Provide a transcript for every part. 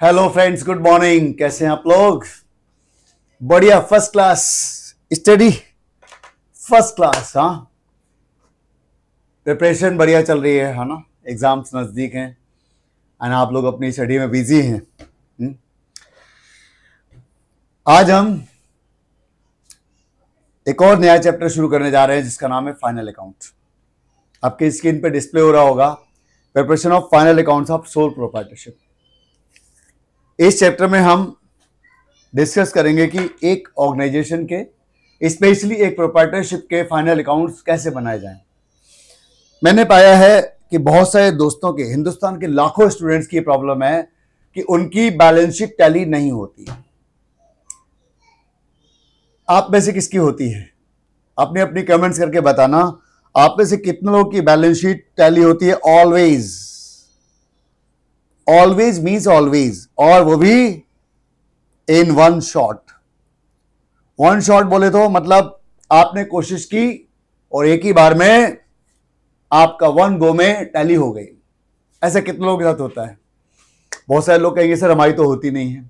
Hello friends, good morning. कैसे हैं आप लोग? बढ़िया, first class study, first class. हाँ, प्रिपरेशन बढ़िया चल रही है ना। एग्जाम्स नजदीक हैं एंड आप लोग अपनी स्टडी में बिजी हैं। आज हम एक और नया चैप्टर शुरू करने जा रहे हैं जिसका नाम है फाइनल अकाउंट। आपकी स्क्रीन पे डिस्प्ले हो रहा होगा, preparation of final accounts of sole proprietorship. इस चैप्टर में हम डिस्कस करेंगे कि एक ऑर्गेनाइजेशन के, स्पेशली एक प्रोप्राइटरशिप के फाइनल अकाउंट्स कैसे बनाए जाएं। मैंने पाया है कि बहुत सारे दोस्तों के, हिंदुस्तान के लाखों स्टूडेंट्स की प्रॉब्लम है कि उनकी बैलेंस शीट टैली नहीं होती। आप में से किसकी होती है? अपने अपनी कमेंट्स करके बताना। आप में से कितने लोगों की बैलेंस शीट टैली होती है? ऑलवेज, ऑलवेज मीन्स ऑलवेज, और वो भी in one shot. One shot बोले तो मतलब आपने कोशिश की और एक ही बार में आपका वन गो में टैली हो गई। ऐसा कितने लोगों के साथ होता है? बहुत सारे लोग कहेंगे सर हमारी तो होती नहीं है।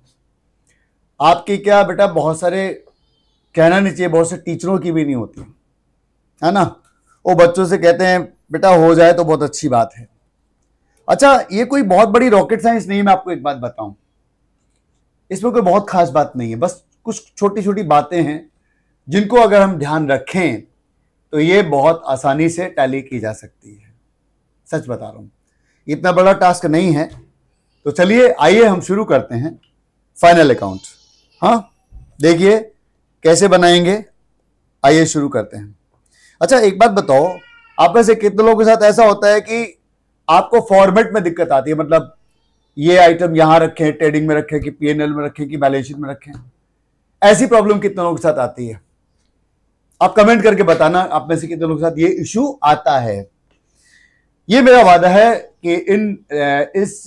आपकी क्या बेटा, बहुत सारे, कहना नहीं चाहिए, बहुत से टीचरों की भी नहीं होती है ना। वो बच्चों से कहते हैं बेटा हो जाए तो बहुत अच्छी बात है। अच्छा, ये कोई बहुत बड़ी रॉकेट साइंस नहीं है। मैं आपको एक बात बताऊं, इसमें कोई बहुत खास बात नहीं है, बस कुछ छोटी छोटी बातें हैं जिनको अगर हम ध्यान रखें तो ये बहुत आसानी से टैली की जा सकती है। सच बता रहा हूं, इतना बड़ा टास्क नहीं है। तो चलिए आइए हम शुरू करते हैं फाइनल अकाउंट। हाँ, देखिए कैसे बनाएंगे, आइए शुरू करते हैं। अच्छा, एक बात बताओ, आप में से कितने लोगों के साथ ऐसा होता है कि आपको फॉर्मेट में दिक्कत आती है? मतलब ये आइटम यहां रखें, ट्रेडिंग में रखें कि पीएनएल में रखें कि बैलेंस शीट में रखें। ऐसी प्रॉब्लम कितने लोगों के साथ आती है? आप कमेंट करके बताना, आप में से कितने लोगों के साथ ये इश्यू आता है। ये मेरा वादा है कि इस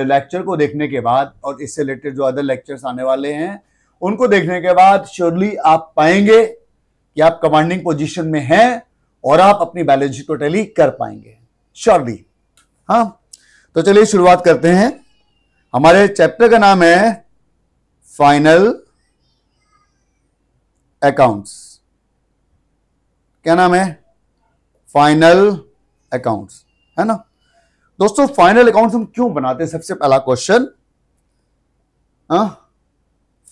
लेक्चर को देखने के बाद और इससे रिलेटेड जो अदर लेक्चर्स आने वाले हैं उनको देखने के बाद श्योरली आप पाएंगे कि आप कमांडिंग पोजीशन में हैं और आप अपनी बैलेंस शीट को टैली कर पाएंगे, श्योरली। हाँ, तो चलिए शुरुआत करते हैं। हमारे चैप्टर का नाम है फाइनल अकाउंट्स। क्या नाम है? फाइनल अकाउंट्स, है ना। दोस्तों, फाइनल अकाउंट्स हम क्यों बनाते हैं? सबसे पहला क्वेश्चन।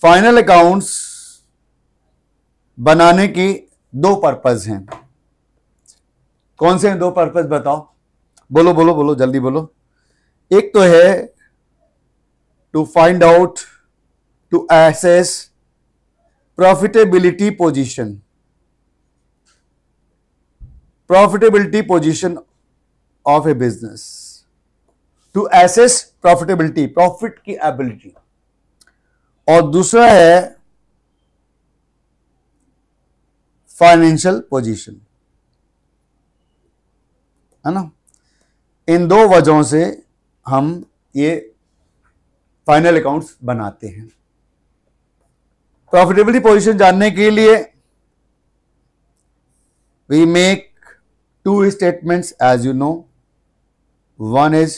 फाइनल अकाउंट्स बनाने की दो पर्पज हैं। कौन से हैं दो पर्पज? बताओ, बोलो बोलो बोलो, जल्दी बोलो। एक तो है to find out, to assess profitability position, profitability position of a business, to assess profitability, profit की एबिलिटी। और दूसरा है फाइनेंशियल पोजीशन, है ना। इन दो वजहों से हम ये फाइनल अकाउंट्स बनाते हैं। प्रॉफिटेबिलिटी पोजीशन जानने के लिए we make two statements, as you know. One is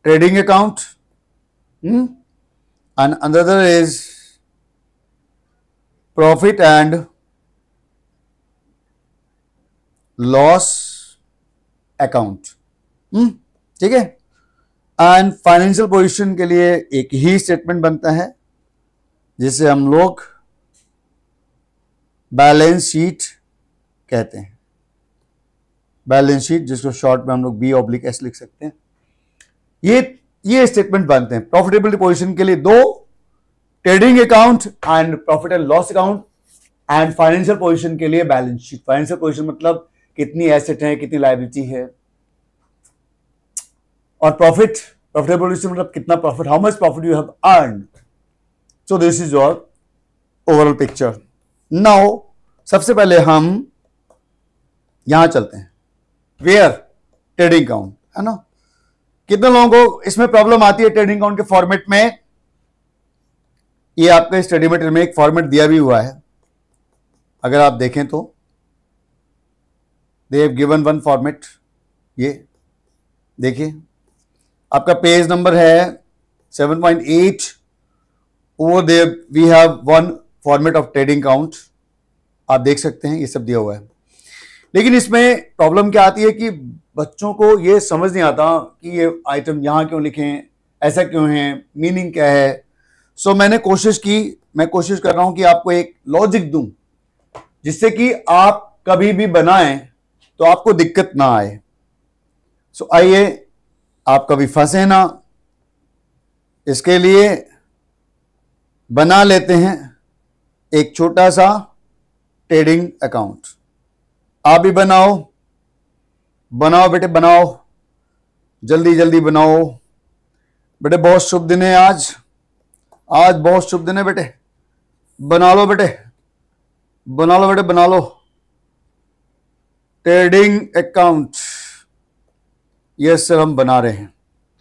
trading account, and another is profit and loss account. ठीक है। एंड फाइनेंशियल पोजीशन के लिए एक ही स्टेटमेंट बनता है जिसे हम लोग बैलेंस शीट कहते हैं। बैलेंस शीट, जिसको शॉर्ट में हम लोग B/S लिख सकते हैं। ये स्टेटमेंट बनते हैं प्रॉफिटेबिलिटी पोजीशन के लिए, दो, trading account and profit and loss account, and financial position के लिए बैलेंस शीट। फाइनेंशियल पोजीशन मतलब कितनी एसेट है, कितनी लायबिलिटी है, और प्रॉफिटेबिलिटी पोजीशन मतलब कितना profit, how much profit you have earned. So this is your overall picture. Now सबसे पहले हम यहां चलते हैं, वेयर ट्रेडिंग अकाउंट, है ना। कितने लोगों को इसमें प्रॉब्लम आती है ट्रेडिंग अकाउंट के फॉर्मेट में? ये आपके स्टडी मटेरियल में एक फॉर्मेट दिया भी हुआ है, अगर आप देखें तो they have given one format. ये देखिए, आपका पेज नंबर है 7.8। Over there we have one format of trading count, आप देख सकते हैं ये सब दिया हुआ है। लेकिन इसमें प्रॉब्लम क्या आती है कि बच्चों को ये समझ नहीं आता कि ये आइटम यहाँ क्यों लिखे हैं, ऐसा क्यों है, मीनिंग क्या है। सो मैंने कोशिश कर रहा हूं कि आपको एक लॉजिक दूं जिससे कि आप कभी भी बनाएं तो आपको दिक्कत ना आए। सो आइए, आप कभी फंसे ना, इसके लिए बना लेते हैं एक छोटा सा ट्रेडिंग अकाउंट। आप भी बनाओ बेटे, बनाओ, जल्दी जल्दी बनाओ बेटे। बहुत शुभ दिन है आज बहुत शुभ दिन है बेटे। बना लो बेटे, बना लो ट्रेडिंग अकाउंट। यस सर, हम बना रहे हैं,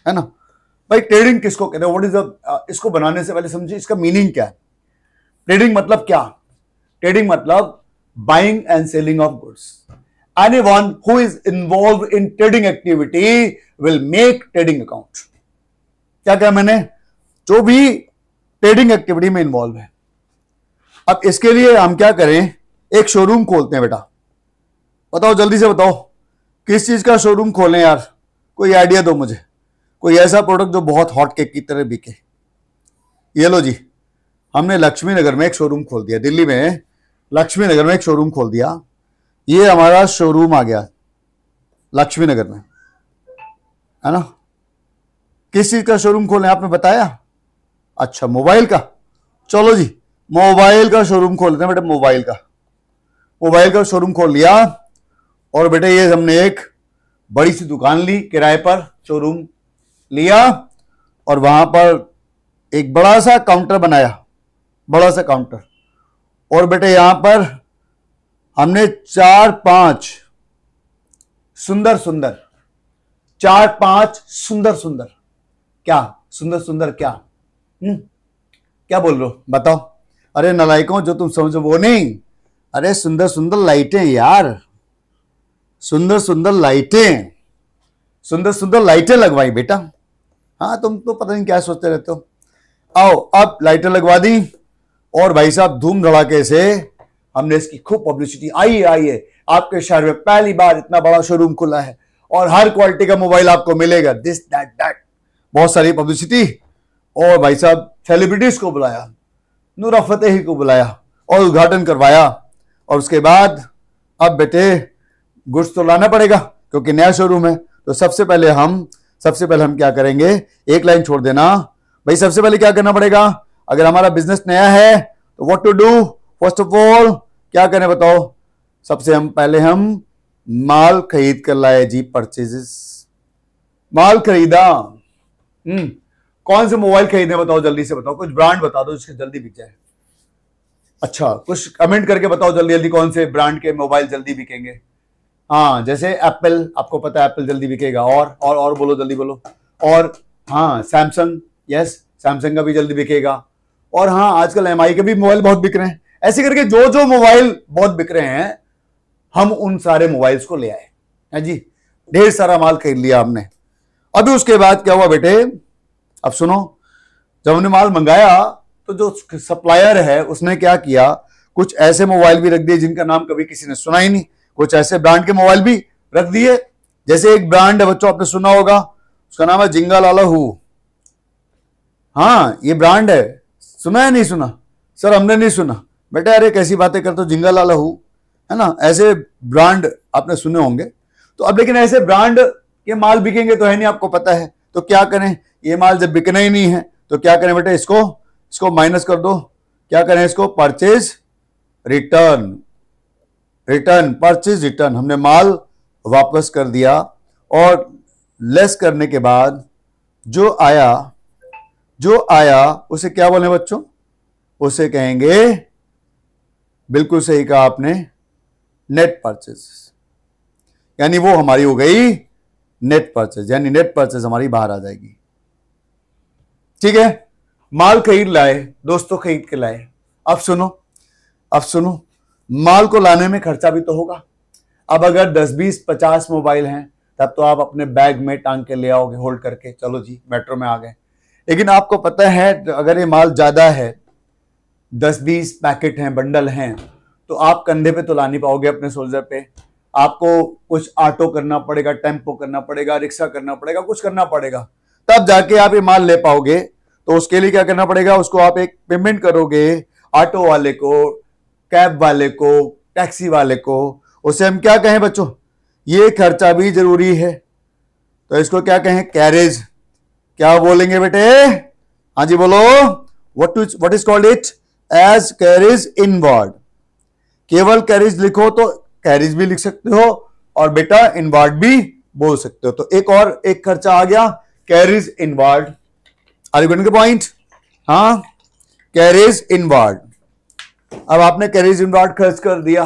है ना भाई। ट्रेडिंग किसको कहते हैं, व्हाट इज द, इसको बनाने से पहले समझिए इसका मीनिंग क्या है। ट्रेडिंग मतलब क्या? ट्रेडिंग मतलब buying and selling of goods. Anyone who is involved in trading activity will make trading account। क्या कहा मैंने? जो भी ट्रेडिंग एक्टिविटी में इन्वॉल्व है। अब इसके लिए हम क्या करें, एक शोरूम खोलते हैं बेटा। बताओ जल्दी से बताओ, किस चीज का शोरूम खोलें यार? कोई आइडिया दो मुझे, कोई ऐसा प्रोडक्ट जो बहुत हॉट केक की तरह बिके। ये लो जी, हमने लक्ष्मी नगर में एक शोरूम खोल दिया, दिल्ली में लक्ष्मी नगर में एक शोरूम खोल दिया। ये हमारा शोरूम आ गया लक्ष्मी नगर में, है ना। किस चीज का शोरूम खोलें आपने बताया? अच्छा, मोबाइल का। चलो जी, मोबाइल का शोरूम खोलते हैं बेटे। मोबाइल का शोरूम खोल लिया और बेटे ये हमने एक बड़ी सी दुकान ली किराए पर, शोरूम लिया और वहां पर एक बड़ा सा काउंटर बनाया, बड़ा सा काउंटर। और बेटे यहां पर हमने 4-5 सुंदर सुंदर क्या सुंदर क्या क्या बोल रहे हो बताओ? अरे नलायकों, जो तुम समझो वो नहीं, अरे सुंदर लाइटें यार, सुंदर लाइटें लगवाई बेटा। हाँ, तुम तो पता नहीं क्या सोचते रहते हो। आओ, अब लाइटें लगवा दी और भाई साहब धूम धड़ाके से हमने इसकी खूब पब्लिसिटी। आइए आपके शहर में पहली बार इतना बड़ा शोरूम खुला है और हर क्वालिटी का मोबाइल आपको मिलेगा, दिस दैट। बहुत सारी पब्लिसिटी। और भाई साहब सेलिब्रिटीज को बुलाया, नूरा फतेही को बुलाया और उद्घाटन करवाया। और उसके बाद अब बेटे गुड्स तो लाना पड़ेगा क्योंकि नया शोरूम है। तो सबसे पहले हम क्या करेंगे, एक लाइन छोड़ देना भाई। सबसे पहले क्या करना पड़ेगा अगर हमारा बिजनेस नया है तो what to do? First of all क्या करें बताओ? सबसे पहले हम माल खरीद कर लाए जी, परचेजेस। माल खरीदा। कौन से मोबाइल खरीदने बताओ, जल्दी से बताओ, कुछ ब्रांड बता दो जिसके जल्दी बिक जाए। अच्छा, कुछ कमेंट करके बताओ जल्दी कौन से ब्रांड के मोबाइल जल्दी बिकेंगे। हाँ, जैसे एप्पल, आपको पता है एप्पल जल्दी बिकेगा। और बोलो, जल्दी बोलो। और हाँ, सैमसंग, यस सैमसंग का भी जल्दी बिकेगा। और हाँ, आजकल एमआई के भी मोबाइल बहुत बिक रहे हैं। ऐसे करके जो मोबाइल बहुत बिक रहे हैं हम उन सारे मोबाइल्स को ले आए हैं जी। ढेर सारा माल खरीद लिया हमने। अभी उसके बाद क्या हुआ बेटे, अब सुनो। जब हमने माल मंगाया तो जो सप्लायर है उसने क्या किया, कुछ ऐसे मोबाइल भी रख दिए जिनका नाम कभी किसी ने सुना ही नहीं। कुछ ऐसे ब्रांड के मोबाइल भी रख दिए। जैसे एक ब्रांड है बच्चों, आपने सुना होगा, उसका नाम है जिंगालाला हू। हाँ, ये ब्रांड है, सुना है नहीं सुना? सर हमने नहीं सुना। बेटा अरे कैसी बातें करते हो, जिंगालाला हू, है ना। ऐसे ब्रांड आपने सुने होंगे। तो अब लेकिन ऐसे ब्रांड के माल बिकेंगे तो है नहीं, आपको पता है। तो क्या करें, ये माल जब बिकना ही नहीं है तो क्या करें बेटे, इसको माइनस कर दो। क्या करें इसको? Purchase return, purchase return. हमने माल वापस कर दिया और लेस करने के बाद जो आया उसे क्या बोले बच्चों? उसे कहेंगे, बिल्कुल सही कहा आपने, नेट परचेज। यानी वो हमारी हो गई नेट परचेज, यानी नेट परचेज हमारी बाहर आ जाएगी। ठीक है, माल खरीद लाए दोस्तों, खरीद के लाए। अब सुनो, माल को लाने में खर्चा भी तो होगा। अब अगर 10, 20, 50 मोबाइल हैं तब तो आप अपने बैग में टांग के ले आओगे होल्ड करके, चलो जी मेट्रो में आ गए। लेकिन आपको पता है अगर ये माल ज्यादा है, 10-20 पैकेट हैं, बंडल हैं, तो आप कंधे पे तो ला नहीं पाओगे अपने सोल्जर पे। आपको कुछ ऑटो करना पड़ेगा, टेम्पो करना पड़ेगा, रिक्शा करना पड़ेगा, कुछ करना पड़ेगा, तब जाके आप ये माल ले पाओगे। तो उसके लिए क्या करना पड़ेगा, उसको आप एक पेमेंट करोगे ऑटो वाले को, कैब वाले को, टैक्सी वाले को। उसे हम क्या कहें बच्चों, ये खर्चा भी जरूरी है, तो इसको क्या कहें, कैरेज। क्या बोलेंगे बेटे, हाँ जी बोलो, what is called it as carriage inward. केवल कैरेज लिखो तो कैरेज भी लिख सकते हो और बेटा इनवर्ड भी बोल सकते हो। तो एक खर्चा आ गया, carriage inward. Are you getting the point? हाँ, कैरेज इनवर्ड। अब आपने कैरेज इनवर्ड खर्च कर दिया।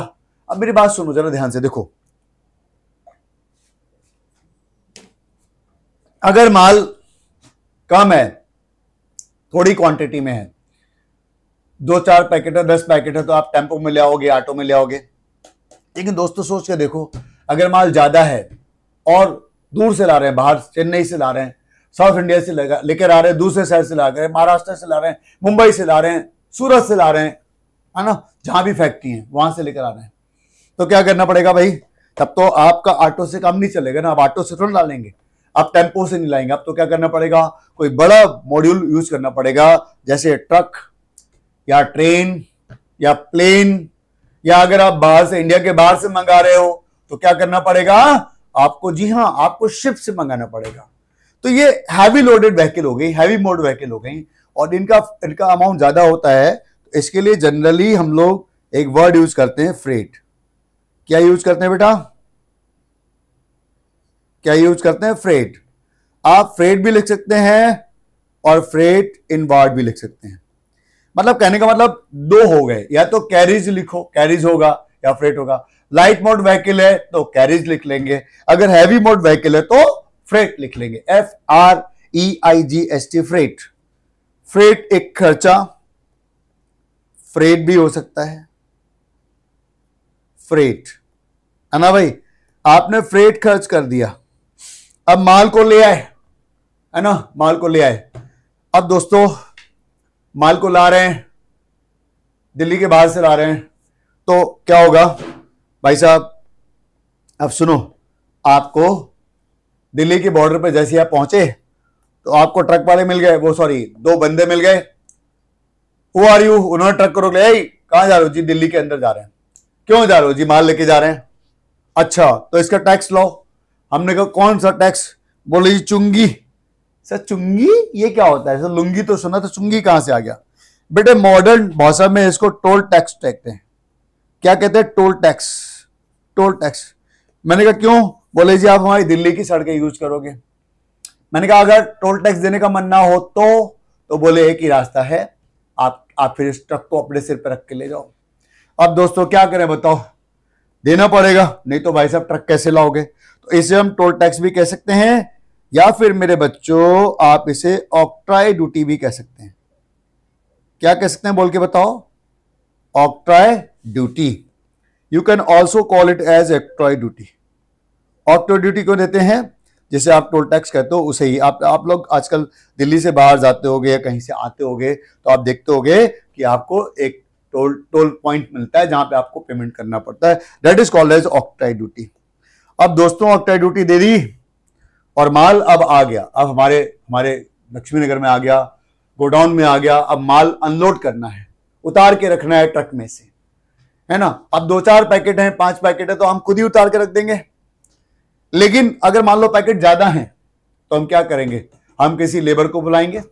अब मेरी बात सुनो जरा ध्यान से, देखो अगर माल कम है, थोड़ी क्वांटिटी में है, 2-4 पैकेट है, 10 पैकेट है, तो आप टेम्पो में ले आओगे, ऑटो में ले आओगे। लेकिन दोस्तों सोच के देखो, अगर माल ज्यादा है और दूर से ला रहे हैं, बाहर चेन्नई से ला रहे हैं, साउथ इंडिया से लेकर आ रहे हैं, दूसरे शहर से ला रहे हैं, महाराष्ट्र से ला रहे हैं, मुंबई से ला रहे हैं, सूरत से ला रहे हैं, है ना, जहां भी फैक्ट्री है वहां से लेकर आ रहे हैं, तो क्या करना पड़ेगा भाई, तब तो आपका ऑटो से काम नहीं चलेगा ना। आप ऑटो से थोड़ा ला लेंगे, आप टेम्पो से नहीं लाएंगे। अब तो क्या करना पड़ेगा, कोई बड़ा मॉड्यूल यूज करना पड़ेगा, जैसे ट्रक या ट्रेन या प्लेन, या अगर आप बाहर से, इंडिया के बाहर से मंगा रहे हो तो क्या करना पड़ेगा आपको, जी हां, आपको शिप से मंगाना पड़ेगा। तो ये हैवी लोडेड व्हीकल हो गई, हैवी मोड व्हीकल हो गई, और इनका अमाउंट ज्यादा होता है। तो इसके लिए जनरली हम लोग एक वर्ड यूज करते हैं, फ्रेट। क्या यूज करते हैं बेटा, क्या यूज करते हैं, फ्रेट। आप फ्रेट भी लिख सकते हैं और फ्रेट इनवर्ड भी लिख सकते हैं। मतलब कहने का मतलब दो हो गए, या तो कैरिज लिखो, कैरिज होगा, या फ्रेट होगा। लाइट मोड व्हीकल है तो कैरिज लिख लेंगे, अगर हैवी मोड व्हीकल है तो फ्रेट लिख लेंगे, FREIGST, फ्रेट। फ्रेट एक खर्चा, फ्रेट भी हो सकता है, फ्रेट, है ना भाई। आपने फ्रेट खर्च कर दिया, अब माल को ले आए, है ना, माल को ले आए। अब दोस्तों माल को ला रहे हैं, दिल्ली के बाहर से ला रहे हैं, तो क्या होगा भाई साहब, अब सुनो, आपको दिल्ली के बॉर्डर पे जैसे आप पहुंचे तो आपको ट्रक वाले मिल गए, वो सॉरी 2 बंदे मिल गए। हु आर यू, उन्होंने ट्रक को रोक लिया, कहां जा रहे हो जी, दिल्ली के अंदर जा रहे हैं। क्यों जा रहे हो जी, माल लेके जा रहे हैं। अच्छा, तो इसका टैक्स लो। हमने कहा कौन सा टैक्स, बोले जी चुंगी। सर चुंगी ये क्या होता है, सर लुंगी तो सुना, तो चुंगी कहां से आ गया। बेटे मॉडर्न भाषा में इसको टोल टैक्स कहते हैं। क्या कहते हैं, टोल टैक्स, टोल टैक्स। मैंने कहा क्यों, बोले जी आप हमारी दिल्ली की सड़कें यूज करोगे। मैंने कहा अगर टोल टैक्स देने का मन ना हो तो बोले एक ही रास्ता है, आप फिर इस ट्रक को अपने सिर पर रख के ले जाओ। अब दोस्तों क्या करें बताओ, देना पड़ेगा, नहीं तो भाई साहब ट्रक कैसे लाओगे। तो इसे हम टोल टैक्स भी कह सकते हैं, या फिर मेरे बच्चों आप इसे ऑक्ट्राई ड्यूटी भी कह सकते हैं। क्या कह सकते हैं, बोल के बताओ, octroi duty. You can also call it as octroi duty. Octroi duty क्यों देते हैं, जिसे आप टोल टैक्स कहते हो उसे ही। आप लोग आजकल दिल्ली से बाहर जाते होगे या कहीं से आते होगे तो आप देखते होगे कि आपको एक टोल पॉइंट मिलता है जहां पे आपको पेमेंट करना पड़ता है, that is called as octroi duty. अब दोस्तों ऑक्ट्राई ड्यूटी दे दी और माल अब आ गया, अब हमारे लक्ष्मी नगर में आ गया, गोडाउन में आ गया। अब माल अनलोड करना है, उतार के रखना है ट्रक में से, है ना। अब 2-4 पैकेट हैं, 5 पैकेट है, तो हम खुद ही उतार के रख देंगे। लेकिन अगर मान लो पैकेट ज्यादा हैं तो हम क्या करेंगे, हम किसी लेबर को बुलाएंगे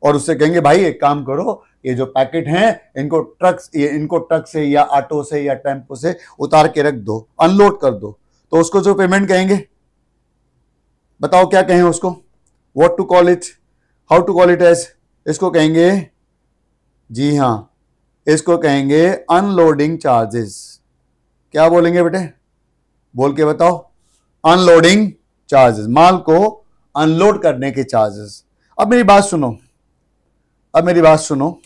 और उससे कहेंगे भाई एक काम करो, ये जो पैकेट हैं इनको ट्रक से या ऑटो से या टेम्पो से उतार के रख दो, अनलोड कर दो। तो उसको जो पेमेंट कहेंगे, बताओ क्या कहें उसको, what to call it, how to call it as. इसको कहेंगे, जी हां, इसको कहेंगे अनलोडिंग चार्जेस। क्या बोलेंगे बेटे, बोल के बताओ, अनलोडिंग चार्जेस, माल को अनलोड करने के चार्जेस। अब मेरी बात सुनो,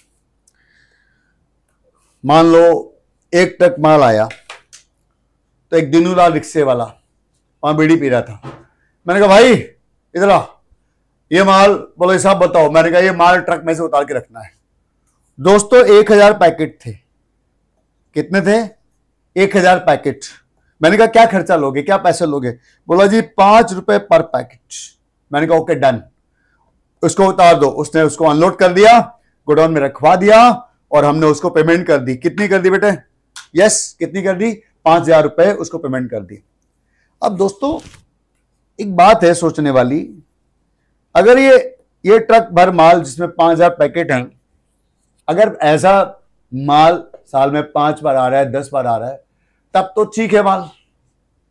मान लो एक ट्रक माल आया, तो एक दिनूलाल रिक्शे वाला वहां बीड़ी पी रहा था, मैंने कहा भाई इधर आ, ये माल, बोले साहब बताओ। मैंने कहा ये माल ट्रक में से उतार के रखना है। दोस्तों 1000 पैकेट थे। कितने थे? 1000 पैकेट। मैंने कहा क्या खर्चा लोगे, क्या पैसे लोगे? बोला जी 5 रुपए पर पैकेट। मैंने कहा ओके डन, उसको उतार दो। उसने उसको अनलोड कर दिया, गोडाउन में रखवा दिया और हमने उसको पेमेंट कर दी। कितनी कर दी बेटे? यस, कितनी कर दी? 5000 रुपए उसको पेमेंट कर दी। अब दोस्तों एक बात है सोचने वाली, अगर ये ट्रक भर माल जिसमें 5000 पैकेट हैं, अगर ऐसा माल साल में 5 बार आ रहा है, 10 बार आ रहा है, तब तो ठीक है माल,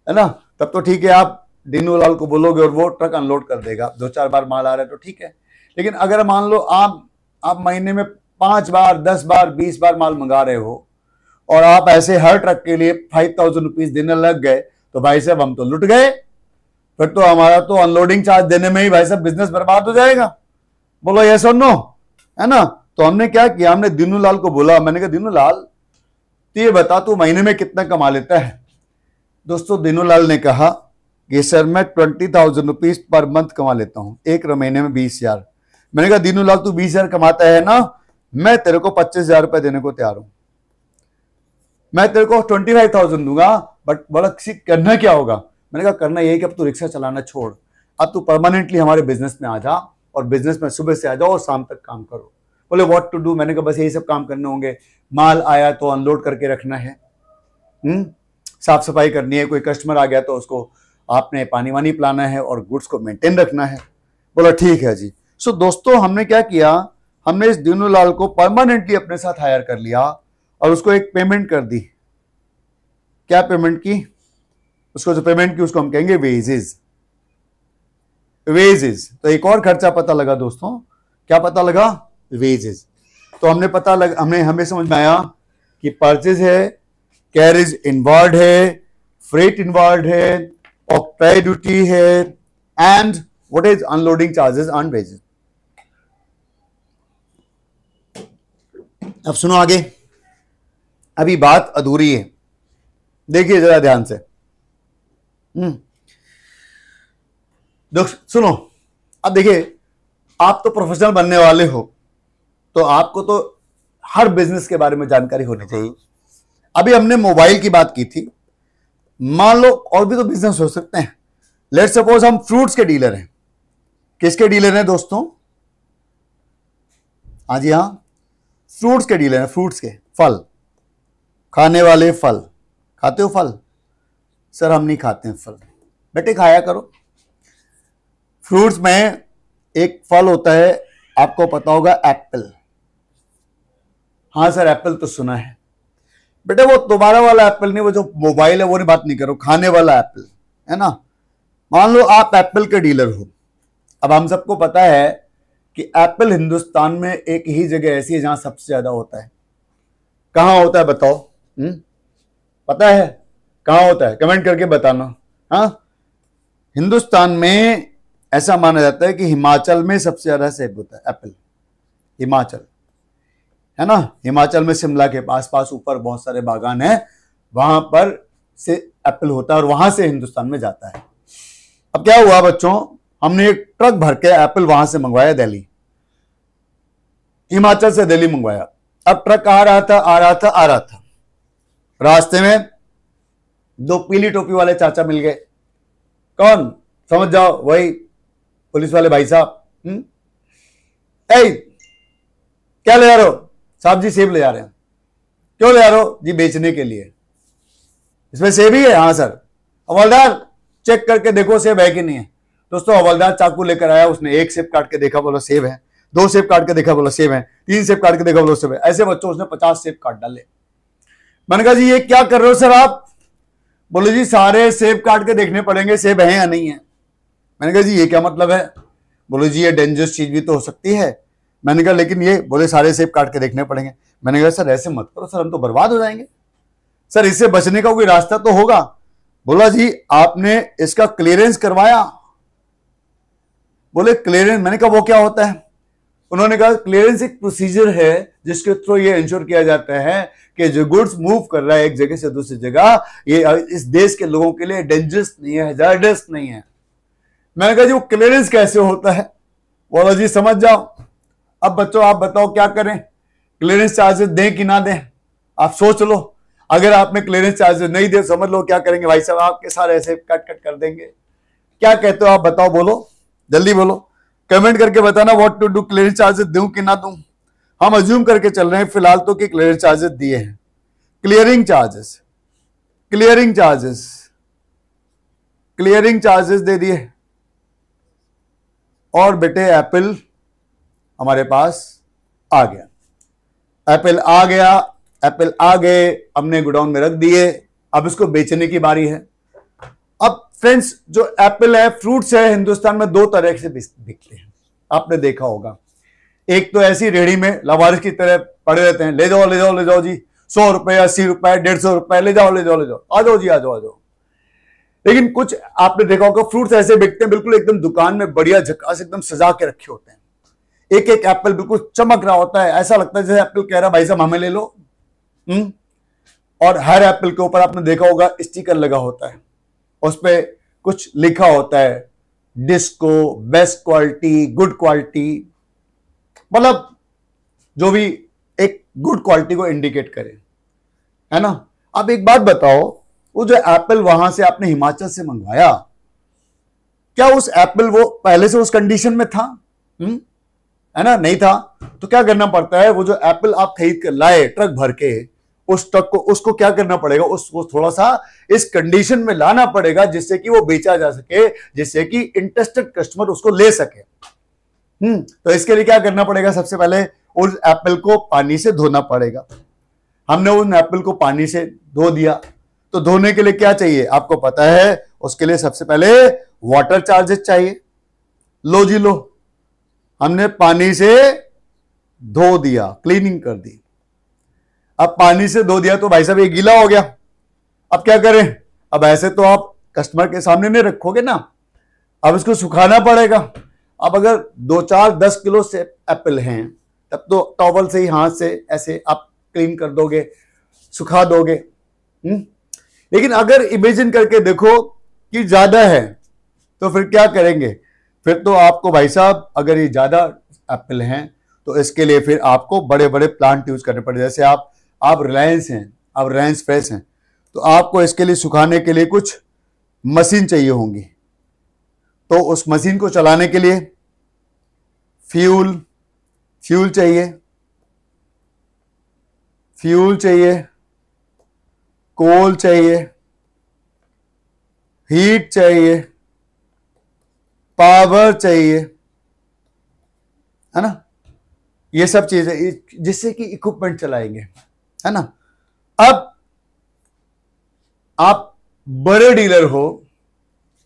है ना, तब तो ठीक है। आप दीनू लाल को बोलोगे और वो ट्रक अनलोड कर देगा। 2-4 बार माल आ रहा है तो ठीक है। लेकिन अगर मान लो आप महीने में 5 बार, 10 बार, 20 बार माल मंगा रहे हो और आप ऐसे हर ट्रक के लिए 5000 रुपीज देने लग गए, तो भाई साहब हम तो लुट गए। फिर तो हमारा तो अनलोडिंग चार्ज देने में ही भाई साहब बिजनेस बर्बाद हो जाएगा। बोलो यस और नो, है ना। तो हमने क्या किया, हमने दीनू लाल को बोला, मैंने कहा दीनू लाल तो ये बता तू महीने में कितना कमा लेता है? दोस्तों दीनू लाल ने कहा कि सर मैं 20,000 रुपीज पर मंथ कमा लेता हूं, एक महीने में 20,000। मैंने कहा दीनू लाल तू 20,000 कमाता है ना, मैं तेरे को 25,000 रुपए देने को तैयार हूं, मैं तेरे को 25,000 दूंगा। बट बोला किसी करना क्या होगा? मैंने कहा करना यही कि अब तू रिक्शा चलाना छोड़, अब तू परमानेंटली हमारे बिजनेस में आ जा और बिजनेस में सुबह से आ जाओ और शाम तक काम करो। बोले व्हाट टू डू? मैंने कहा बस यही सब काम करने होंगे। माल आया तो अनलोड करके रखना है, साफ सफाई करनी है, कोई कस्टमर आ गया तो उसको आपने पानी वानी पिलाना है और गुड्स को मेंटेन रखना है। बोला ठीक है जी। सो दोस्तों हमने क्या किया, हमने इस दीनू लाल को परमानेंटली अपने साथ हायर कर लिया और उसको एक पेमेंट कर दी। क्या पेमेंट की? उसको जो पेमेंट की उसको हम कहेंगे वेजेस। वेजेस। तो एक और खर्चा पता लगा दोस्तों, क्या पता लगा? वेजेस। तो हमें समझ में आया कि परचेज है, कैरेज इन्वॉल्व है, फ्रेट इन्वॉल्व है, ऑक्ट्राई ड्यूटी है and what is unloading charges on wages. अब सुनो आगे, अभी बात अधूरी है, देखिए जरा ध्यान से। सुनो, अब देखिए आप तो प्रोफेशनल बनने वाले हो, तो आपको तो हर बिजनेस के बारे में जानकारी होनी चाहिए। अभी हमने मोबाइल की बात की थी, मान लो और भी तो बिजनेस हो सकते हैं। लेट्स सपोज हम फ्रूट्स के डीलर हैं। किसके डीलर हैं दोस्तों? हाँ जी हाँ, फ्रूट्स के डीलर हैं। फ्रूट्स के, फल, खाने वाले फल। खाते हो फल? सर हम नहीं खाते हैं फल। बेटे खाया करो। फ्रूट्स में एक फल होता है, आपको पता होगा, एप्पल। हाँ सर एप्पल तो सुना है। बेटे वो तुम्हारा वाला एप्पल नहीं, वो जो मोबाइल है वो नहीं, बात नहीं करो, खाने वाला एप्पल, है ना। मान लो आप एप्पल के डीलर हो। अब हम सबको पता है कि एप्पल हिंदुस्तान में एक ही जगह ऐसी है जहां सबसे ज्यादा होता है। कहां होता है बताओ? पता है कहां होता है? कमेंट करके बताना। हाँ, हिंदुस्तान में ऐसा माना जाता है कि हिमाचल में सबसे ज्यादा सेब होता है, एप्पल। हिमाचल, है ना, हिमाचल में शिमला के पास पास ऊपर बहुत सारे बागान हैं, वहां पर से एप्पल होता है और वहां से हिंदुस्तान में जाता है। अब क्या हुआ बच्चों, हमने एक ट्रक भर के एप्पल वहां से मंगवाया, दिल्ली, हिमाचल से दिल्ली मंगवाया। अब ट्रक आ रहा था, रास्ते में 2 पीली टोपी वाले चाचा मिल गए। कौन? समझ जाओ, वही पुलिस वाले भाई साहब। क्या ले जा रहे हो? साहब जी सेब ले जा रहे हैं। क्यों ले जा रहे हो? जी बेचने के लिए। इसमें सेब ही है? हाँ सर। हवलदार चेक करके देखो सेब है कि नहीं है। दोस्तों हवलदार चाकू लेकर आया, उसने 1 सेब काट के देखा, बोला सेब है। 2 सेब काट के देखा, बोला सेब है। 3 सेब काट के देखा, बोला सेब है। ऐसे बच्चों उसने 50 सेब काट डाले। मैंने कहा जी ये क्या कर रहे हो सर आप? बोले जी सारे सेब काट के देखने पड़ेंगे सेब है या नहीं है। मैंने कहा जी ये क्या मतलब है? बोले जी ये डेंजरस चीज भी तो हो सकती है। मैंने कहा लेकिन ये, बोले सारे सेब काट के देखने पड़ेंगे। मैंने कहा सर ऐसे मत करो सर, हम तो बर्बाद हो जाएंगे सर, इससे बचने का कोई रास्ता तो होगा। बोला जी आपने इसका क्लियरेंस करवाया? बोले क्लियरेंस। मैंने कहा वो क्या होता है? उन्होंने कहा क्लियरेंस एक प्रोसीजर है जिसके थ्रू ये इंश्योर किया जाता है कि जो गुड्स मूव कर रहा है एक जगह से दूसरी जगह, ये इस देश के लोगों के लिए डेंजरस नहीं है, हजार्डस नहीं है। मैंने कहा जी वो क्लियरेंस कैसे होता है? बोला जी समझ जाओ। अब बच्चों आप बताओ क्या करें, क्लियरेंस चार्जेस दें कि ना दें? आप सोच लो। अगर आपने क्लियरेंस चार्जेस नहीं दे, समझ लो क्या करेंगे भाई साहब, आपके सारे ऐसे कट कट कर देंगे। क्या कहते हो आप बताओ, बोलो जल्दी बोलो, कमेंट करके बताना what to do, clearance charges दूं कि ना दूं? हम अज्यूम करके चल रहे हैं फिलहाल तो कि क्लियरेंस चार्जेस दिए हैं। Clearing charges, clearing charges, clearing charges दे दिए। और बेटे एप्पल हमारे पास आ गया, एप्पल आ गया, एप्पल आ गए, हमने गोडाउन में रख दिए। अब इसको बेचने की बारी है। अब फ्रेंड्स जो एप्पल है, फ्रूट्स है, हिंदुस्तान में दो तरह से बिकते हैं, आपने देखा होगा। एक तो ऐसी रेहड़ी में लवारिस की तरह पड़े रहते हैं, ले जाओ ले जाओ ले जाओ जी, 100 रुपए, 80 रुपए, 150 रुपए, ले जाओ ले जाओ ले जाओ, आ जाओ जी आ जाओ आ जाओ। लेकिन कुछ आपने देखा होगा फ्रूट्स ऐसे बिकते हैं, बिल्कुल एकदम दुकान में बढ़िया झकास एकदम सजा के रखे होते हैं। एक एक एप्पल बिल्कुल चमक रहा होता है, ऐसा लगता है जैसे एप्पल कह रहा भाई साहब हमें ले लो। और हर एप्पल के ऊपर आपने देखा होगा स्टिकर लगा होता है, उस पर कुछ लिखा होता है, disco, best quality, good quality, मतलब जो भी एक गुड क्वालिटी को इंडिकेट करे, है ना। अब एक बात बताओ, वो जो एप्पल वहां से आपने हिमाचल से मंगवाया, क्या उस एप्पल वो पहले से उस कंडीशन में था? है ना, नहीं था। तो क्या करना पड़ता है, वो जो एप्पल आप खरीद कर लाए ट्रक भर के, उस ट्रक को, उसको क्या करना पड़ेगा, उसको थोड़ा सा इस कंडीशन में लाना पड़ेगा जिससे कि वो बेचा जा सके, जिससे कि इंटरेस्टेड कस्टमर उसको ले सके। तो इसके लिए क्या करना पड़ेगा, सबसे पहले उस एप्पल को पानी से धोना पड़ेगा। हमने उन एप्पल को पानी से धो दिया, तो धोने के लिए क्या चाहिए आपको पता है, उसके लिए सबसे पहले वाटर चार्जेस चाहिए। लो जी लो, हमने पानी से धो दिया, क्लीनिंग कर दी। अब पानी से धो दिया तो भाई साहब ये गीला हो गया, अब क्या करें? अब ऐसे तो आप कस्टमर के सामने नहीं रखोगे ना, अब इसको सुखाना पड़ेगा। अब अगर 2-4 10 किलो से एप्पल हैं, तब तो टॉवल से ही हाथ से ऐसे आप क्लीन कर दोगे, सुखा दोगे। लेकिन अगर इमेजिन करके देखो कि ज्यादा है, तो फिर क्या करेंगे? फिर तो आपको भाई साहब अगर ये ज्यादा एप्पल हैं तो इसके लिए फिर आपको बड़े बड़े प्लांट यूज करने पड़े। जैसे आप रिलायंस हैं, आप रिलायंस फ्रेश हैं, तो आपको इसके लिए सुखाने के लिए कुछ मशीन चाहिए होंगी। तो उस मशीन को चलाने के लिए फ्यूल चाहिए, कोल चाहिए, हीट चाहिए, पावर चाहिए, है ना। ये सब चीजें जिससे कि इक्विपमेंट चलाएंगे, है ना। अब आप बड़े डीलर हो,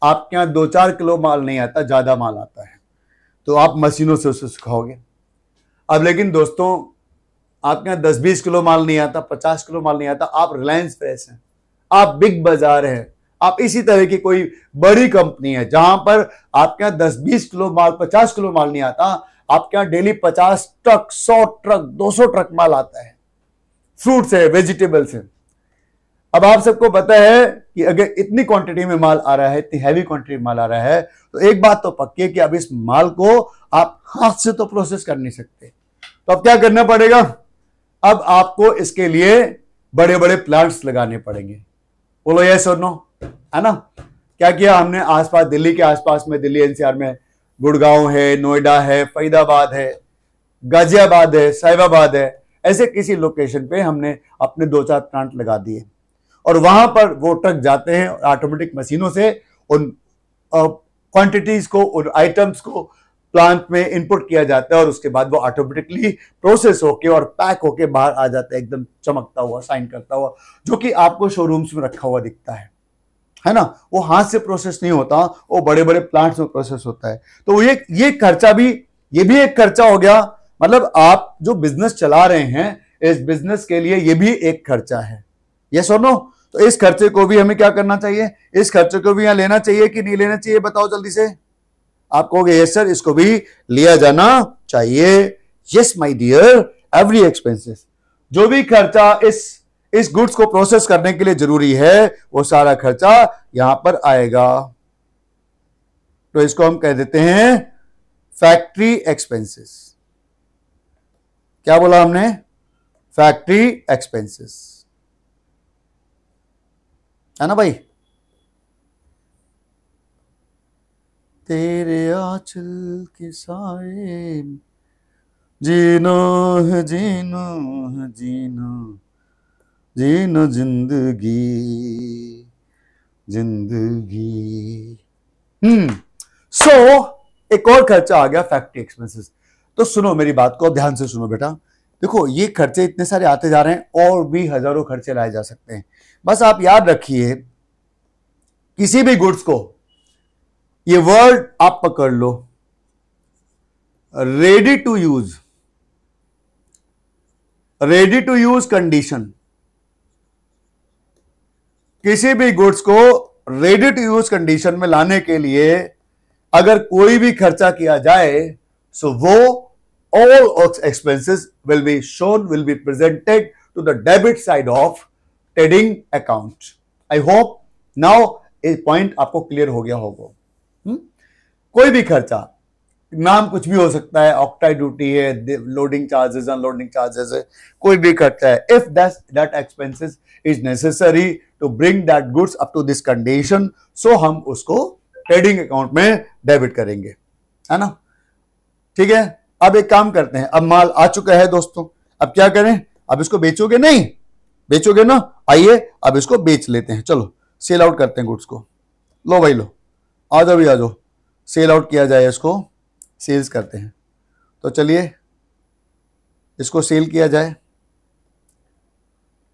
आपके यहां 2-4 किलो माल नहीं आता, ज्यादा माल आता है, तो आप मशीनों से उसे सुखाओगे। अब लेकिन दोस्तों आपके यहां 10-20 किलो माल नहीं आता, 50 किलो माल नहीं आता, आप रिलायंस फ्रेश हैं, आप बिग बाजार है, आप इसी तरह की कोई बड़ी कंपनी है जहां पर आपके यहां 10-20 किलो माल, 50 किलो माल नहीं आता, आपके यहां डेली 50 ट्रक, 100 ट्रक, 200 ट्रक माल आता है, फ्रूट्स है, वेजिटेबल्स है। अब आप सबको पता है कि अगर इतनी क्वांटिटी में माल आ रहा है, इतनी हैवी क्वांटिटी में माल आ रहा है, तो एक बात तो पक्की है कि अब इस माल को आप हाथ से तो प्रोसेस कर नहीं सकते। तो अब क्या करना पड़ेगा? अब आपको इसके लिए बड़े बड़े प्लांट्स लगाने पड़ेंगे। बोलो यस और नो, है ना। क्या किया हमने, आसपास दिल्ली के आसपास में, दिल्ली एनसीआर में गुड़गांव है, नोएडा है, फरीदाबाद है, गाजियाबाद है, साहिबाबाद है, ऐसे किसी लोकेशन पे हमने अपने 2-4 प्लांट लगा दिए। और वहां पर वो ट्रक जाते हैं और ऑटोमेटिक मशीनों से उन क्वांटिटीज को, उन आइटम्स को प्लांट में इनपुट किया जाता है, और उसके बाद वो ऑटोमेटिकली प्रोसेस होके और पैक होके बाहर आ जाता है, एकदम चमकता हुआ, शाइन करता हुआ, जो कि आपको शोरूम्स में रखा हुआ दिखता है ना। वो हाथ से प्रोसेस नहीं होता, वो बड़े बड़े प्लांट्स में प्रोसेस होता है। तो ये खर्चा भी, ये भी एक खर्चा हो गया। मतलब आप जो बिजनेस चला रहे हैं, इस बिजनेस के लिए ये भी एक खर्चा है। यस और नो। तो इस खर्चे को भी हमें क्या करना चाहिए, इस खर्चे को भी यहां लेना चाहिए कि नहीं लेना चाहिए, बताओ जल्दी से। आप कहोगे यस सर, इसको भी लिया जाना चाहिए। Yes my dear, every expenses, जो भी खर्चा इस गुड्स को प्रोसेस करने के लिए जरूरी है, वो सारा खर्चा यहां पर आएगा। तो इसको हम कह देते हैं फैक्ट्री एक्सपेंसेस। क्या बोला हमने? फैक्ट्री एक्सपेंसेस, है ना भाई? तेरे आंचल के साए जीना है, जीना है, जीना, जीना जिंदगी, जिंदगी। सो एक और खर्चा आ गया, फैक्ट्री एक्सपेंसेस। तो सुनो मेरी बात को ध्यान से सुनो बेटा। देखो ये खर्चे इतने सारे आते जा रहे हैं, और भी हजारों खर्चे लाए जा सकते हैं। बस आप याद रखिए, किसी भी गुड्स को, ये वर्ड आप पकड़ लो, ready to use, ready to use condition. किसी भी गुड्स को रेडी टू यूज कंडीशन में लाने के लिए अगर कोई भी खर्चा किया जाए, सो वो all expenses will be shown, will be presented to the debit side of trading account. I hope now एक पॉइंट आपको क्लियर हो गया होगा। कोई भी खर्चा, नाम कुछ भी हो सकता है, ऑक्टाई ड्यूटी है, लोडिंग चार्जेस, अनलोडिंग चार्जेस है, कोई भी खर्चा है। If that expenses is necessary to bring that goods up to this condition, so हम उसको ट्रेडिंग अकाउंट में डेबिट करेंगे, है ना? ठीक है। अब एक काम करते हैं, अब माल आ चुका है दोस्तों, अब क्या करें? अब इसको बेचोगे नहीं? बेचोगे ना? आइए अब इसको बेच लेते हैं। चलो सेल आउट करते हैं गुड्स को। लो भाई लो, आ जाओ भी आ जाओ, सेल आउट किया जाए, इसको सेल्स करते हैं। तो चलिए इसको सेल किया जाए,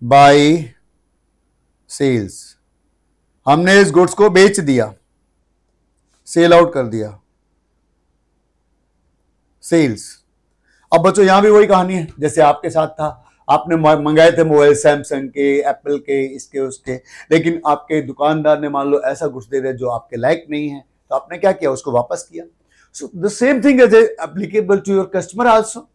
बाय सेल्स। हमने इस गुड्स को बेच दिया, सेल आउट कर दिया, सेल्स। अब बच्चों यहां भी वही कहानी है जैसे आपके साथ था, आपने मंगाए थे मोबाइल सैमसंग के, एप्पल के, इसके उसके, लेकिन आपके दुकानदार ने मान लो ऐसा गुड्स दे दिया जो आपके लायक नहीं है, तो आपने क्या किया? उसको वापस किया। So the same thing is applicable to your customer also.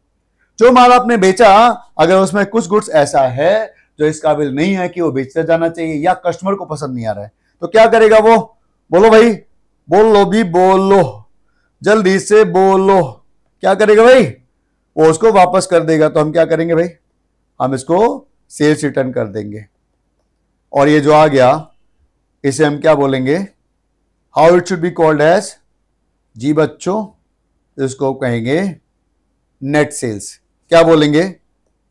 जो माल आपने बेचा, अगर उसमें कुछ गुड्स ऐसा है जो इस काबिल नहीं है कि वो बेचा जाना चाहिए, या कस्टमर को पसंद नहीं आ रहा है, तो क्या करेगा वो? बोलो भाई, बोलो भी, बोलो जल्दी से बोलो। क्या करेगा भाई? वो उसको वापस कर देगा। तो हम क्या करेंगे भाई? हम इसको सेल्स रिटर्न कर देंगे। और ये जो आ गया, इसे हम क्या बोलेंगे? How it should be called as? जी बच्चों, इसको कहेंगे नेट सेल्स। क्या बोलेंगे?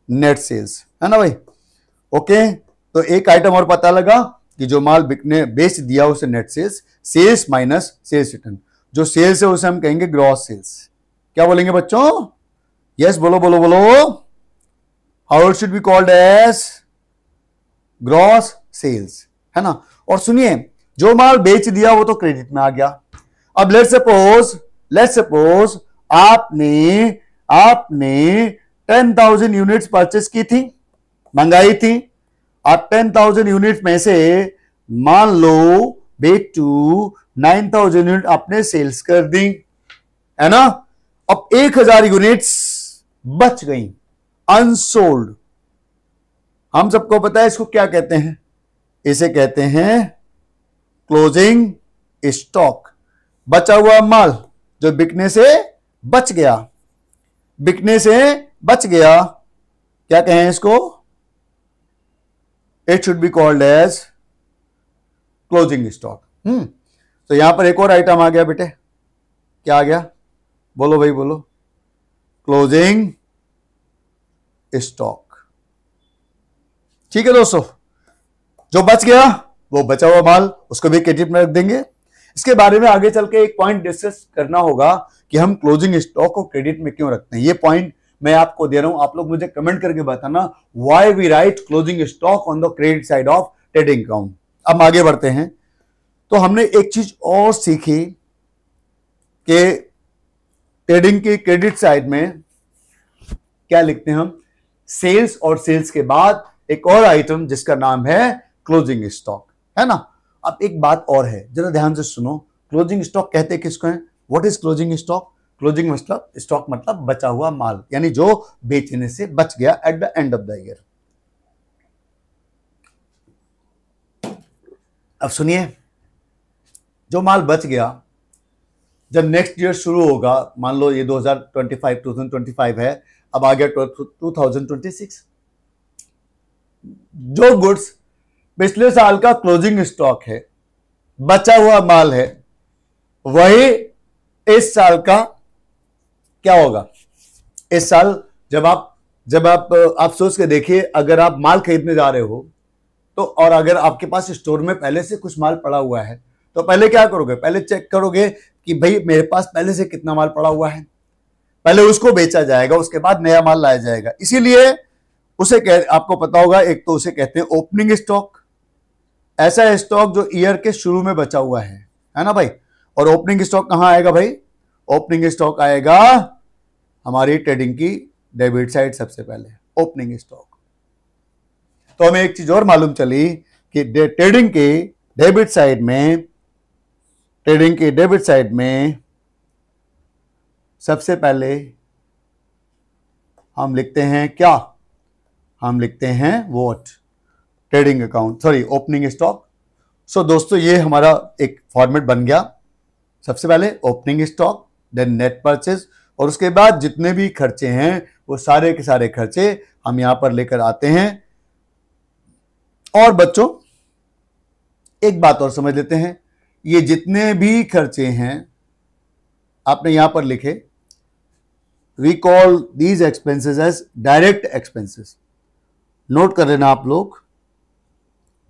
नेट सेल्स, है ना भाई? ओके। तो एक आइटम और पता लगा कि जो माल बिकने बेच दिया उसे net sales, sales minus sales return. जो सेल्स है उसे हम कहेंगे ग्रॉस सेल्स। क्या बोलेंगे बच्चों? यस, बोलो बोलो बोलो। How it should be called as? Gross sales, है ना? और सुनिए, जो माल बेच दिया वो तो क्रेडिट में आ गया। अब लेट्स सपोज आपने 10,000 यूनिट्स परचेस की थी, मंगाई थी। आप 10,000 यूनिट में से मान लो बेटू 9,000 यूनिट आपने सेल्स कर दी, है ना? अब 1,000 यूनिट्स बच गई अनसोल्ड। हम सबको पता है इसको क्या कहते हैं? इसे कहते हैं क्लोजिंग स्टॉक। बचा हुआ माल जो बिकने से बच गया, बिकने से बच गया, क्या कहें इसको? It should be called as closing stock. तो यहां पर एक और आइटम आ गया बेटे। क्या आ गया? बोलो भाई बोलो। Closing stock. ठीक है दोस्तों, जो बच गया वो बचा हुआ माल, उसको भी क्रेडिट में रख देंगे। इसके बारे में आगे चल के एक पॉइंट डिस्कस करना होगा कि हम क्लोजिंग स्टॉक को क्रेडिट में क्यों रखते हैं। ये पॉइंट मैं आपको दे रहा हूं, आप लोग मुझे कमेंट करके बताना why we write closing stock on the credit side of trading account. अब आगे बढ़ते हैं। तो हमने एक चीज और सीखी कि ट्रेडिंग की क्रेडिट साइड में क्या लिखते हैं हम? सेल्स, और सेल्स के बाद एक और आइटम जिसका नाम है क्लोजिंग स्टॉक, है ना? अब एक बात और है, जरा ध्यान से सुनो। क्लोजिंग स्टॉक कहते किसको है? What is closing stock? Closing मतलब स्टॉक मतलब बचा हुआ माल, यानी जो बेचने से बच गया at the end of the year. अब सुनिए, जो माल बच गया जब नेक्स्ट ईयर शुरू होगा, मान लो ये 2025 है, अब आ गया 2026, जो गुड्स पिछले साल का क्लोजिंग स्टॉक है, बचा हुआ माल है, वही इस साल का क्या होगा। इस साल जब आप सोच के देखिए, अगर आप माल खरीदने जा रहे हो तो, और अगर आपके पास स्टोर में पहले से कुछ माल पड़ा हुआ है, तो पहले क्या करोगे, पहले चेक करोगे कि भाई मेरे पास पहले से कितना माल पड़ा हुआ है, पहले उसको बेचा जाएगा, उसके बाद नया माल लाया जाएगा। इसीलिए आपको पता होगा, एक तो उसे कहते हैं ओपनिंग स्टॉक, ऐसा स्टॉक जो ईयर के शुरू में बचा हुआ है ना भाई। और ओपनिंग स्टॉक कहां आएगा भाई, ओपनिंग स्टॉक आएगा हमारी ट्रेडिंग की डेबिट साइड, सबसे पहले ओपनिंग स्टॉक। तो हमें एक चीज और मालूम चली कि ट्रेडिंग के डेबिट साइड में सबसे पहले हम लिखते हैं क्या, हम लिखते हैं what, trading account, sorry opening stock. So दोस्तों ये हमारा एक फॉर्मेट बन गया, सबसे पहले opening stock, then net purchase, और उसके बाद जितने भी खर्चे हैं वो सारे के सारे खर्चे हम यहां पर लेकर आते हैं। और बच्चों एक बात और समझ लेते हैं, ये जितने भी खर्चे हैं आपने यहां पर लिखे, we call these expenses as direct expenses. Note कर लेना आप लोग,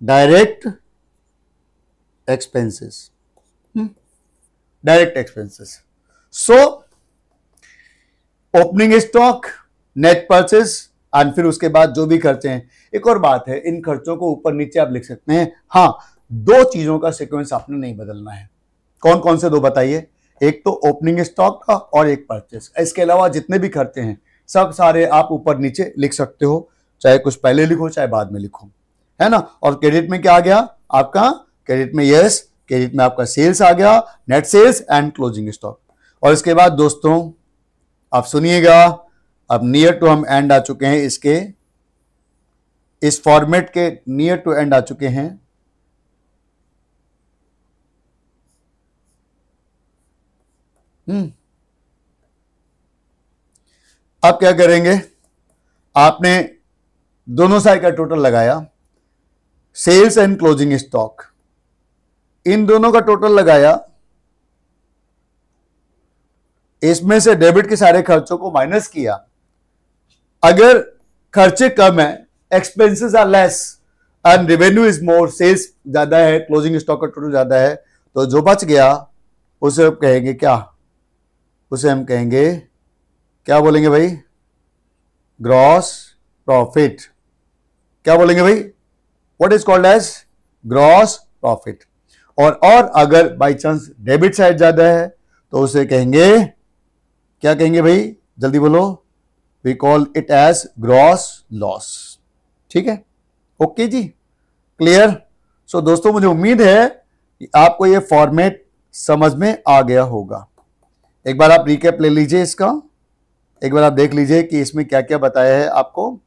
direct expenses, direct expenses. So opening stock, net purchase, और फिर उसके बाद जो भी खर्चे हैं। एक और बात है, इन खर्चों को ऊपर नीचे आप लिख सकते हैं। हाँ, दो चीजों का सीक्वेंस आपने नहीं बदलना है। कौन कौन से दो बताइए, एक तो ओपनिंग स्टॉक का और एक परचेज। इसके अलावा जितने भी खर्चे हैं सब सारे आप ऊपर नीचे लिख सकते हो, चाहे कुछ पहले लिखो चाहे बाद में लिखो, है ना। और क्रेडिट में क्या आ गया आपका, क्रेडिट में यस, क्रेडिट में आपका सेल्स आ गया, net sales and closing stock. और इसके बाद दोस्तों आप सुनिएगा, अब नियर टू हम एंड आ चुके हैं, इसके इस फॉर्मेट के नियर टू एंड आ चुके हैं। अब क्या करेंगे, आपने दोनों साइड का टोटल लगाया, सेल्स एंड क्लोजिंग स्टॉक, इन दोनों का टोटल लगाया, इसमें से डेबिट के सारे खर्चों को माइनस किया। अगर खर्चे कम है, expenses are less and revenue is more, sales ज्यादा है, क्लोजिंग स्टॉक का टोटल ज्यादा है, तो जो बच गया उसे हम कहेंगे क्या, उसे हम कहेंगे क्या बोलेंगे भाई, ग्रॉस प्रॉफिट। क्या बोलेंगे भाई, what is called as gross profit. और अगर बाई चांस डेबिट साइड ज्यादा है तो उसे कहेंगे, क्या कहेंगे भाई, जल्दी बोलो, we call it as gross loss. ठीक है, ओके जी, क्लियर। सो दोस्तों मुझे उम्मीद है कि आपको ये फॉर्मेट समझ में आ गया होगा। एक बार आप रिकैप ले लीजिए इसका, एक बार आप देख लीजिए कि इसमें क्या क्या बताया है आपको।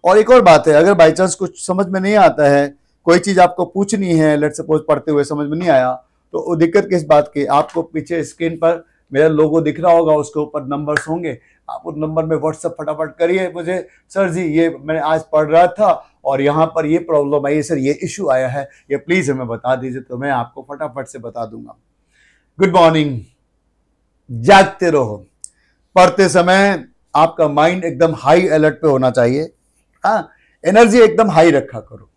और एक और बात है, अगर बाई चांस कुछ समझ में नहीं आता है, कोई चीज आपको पूछनी है, लेट सपोज पढ़ते हुए समझ में नहीं आया, तो दिक्कत किस बात की, आपको पीछे स्क्रीन पर मेरा लोगो दिख रहा होगा, उसके ऊपर नंबर्स होंगे, आप उस नंबर में व्हाट्सएप फटाफट करिए मुझे, सर जी ये मैंने आज पढ़ रहा था और यहाँ पर ये प्रॉब्लम आई है सर, ये इश्यू आया है, ये प्लीज हमें बता दीजिए, तो मैं आपको फटाफट से बता दूंगा। गुड मॉर्निंग, जागते रहो, पढ़ते समय आपका माइंड एकदम हाई अलर्ट पे होना चाहिए। हाँ, एनर्जी एकदम हाई रखा करो,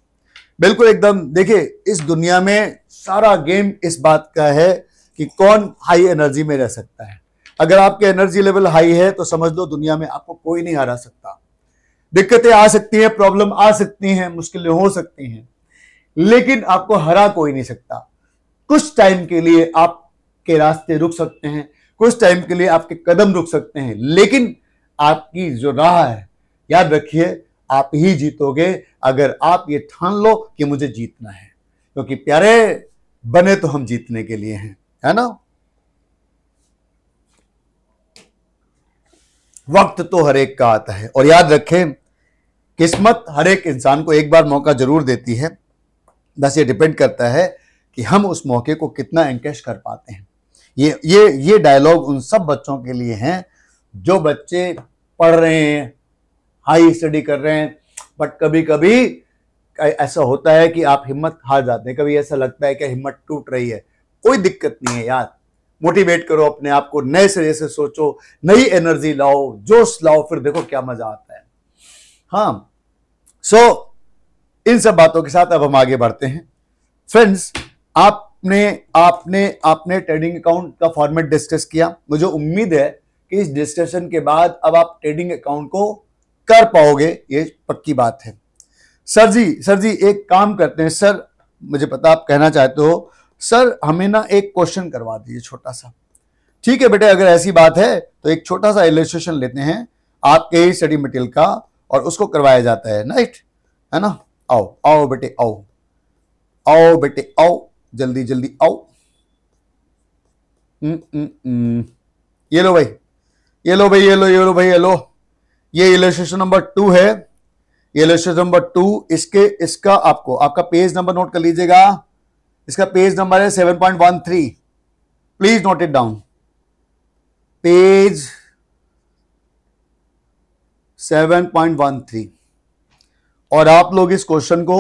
बिल्कुल एकदम। देखिए इस दुनिया में सारा गेम इस बात का है कि कौन हाई एनर्जी में रह सकता है। अगर आपके एनर्जी लेवल हाई है तो समझ लो दुनिया में आपको कोई नहीं हरा सकता। दिक्कतें आ सकती हैं, प्रॉब्लम आ सकती हैं, मुश्किलें हो सकती हैं, लेकिन आपको हरा कोई नहीं सकता। कुछ टाइम के लिए आपके रास्ते रुक सकते हैं, कुछ टाइम के लिए आपके कदम रुक सकते हैं, लेकिन आपकी जो राह है, याद रखिए आप ही जीतोगे अगर आप ये ठान लो कि मुझे जीतना है, क्योंकि प्यारे बने तो हम जीतने के लिए हैं, है ना। वक्त तो हर एक का आता है, और याद रखें किस्मत हर एक इंसान को एक बार मौका जरूर देती है, बस ये डिपेंड करता है कि हम उस मौके को कितना एनकैश कर पाते हैं। ये डायलॉग उन सब बच्चों के लिए हैं जो बच्चे पढ़ रहे हैं, हाई स्टडी कर रहे हैं, बट कभी कभी ऐसा होता है कि आप हिम्मत हार जाते हैं, कभी ऐसा लगता है कि हिम्मत टूट रही है। कोई दिक्कत नहीं है यार, मोटिवेट करो अपने आप को, नए सिरे से सोचो, नई एनर्जी लाओ, जोश लाओ, फिर देखो क्या मजा आता है। हाँ, सो इन सब बातों के साथ अब हम आगे बढ़ते हैं। फ्रेंड्स, आपने आपने आपने ट्रेडिंग अकाउंट का फॉर्मेट डिस्कस किया। मुझे उम्मीद है कि इस डिस्कशन के बाद अब आप ट्रेडिंग अकाउंट को कर पाओगे, ये पक्की बात है। सर जी एक काम करते हैं सर, मुझे पता आप कहना चाहते हो, सर हमें ना एक क्वेश्चन करवा दीजिए छोटा सा। ठीक है बेटे, अगर ऐसी बात है तो एक छोटा सा इलस्ट्रेशन लेते हैं आपके ही स्टडी मटेरियल का और उसको करवाया जाता है, राइट, है ना। आओ आओ बेटे, आओ आओ बेटे, आओ जल्दी जल्दी आओ। ये लो भाई, ये लो भाई, ये लो, ये लो भाई, ये लो। ये इलस्ट्रेशन नंबर 2 है, ये इलस्ट्रेशन नंबर 2। इसका आपका पेज नंबर नोट कर लीजिएगा। इसका पेज नंबर है 7.13। Please note it down, page 7.13। और आप लोग इस क्वेश्चन को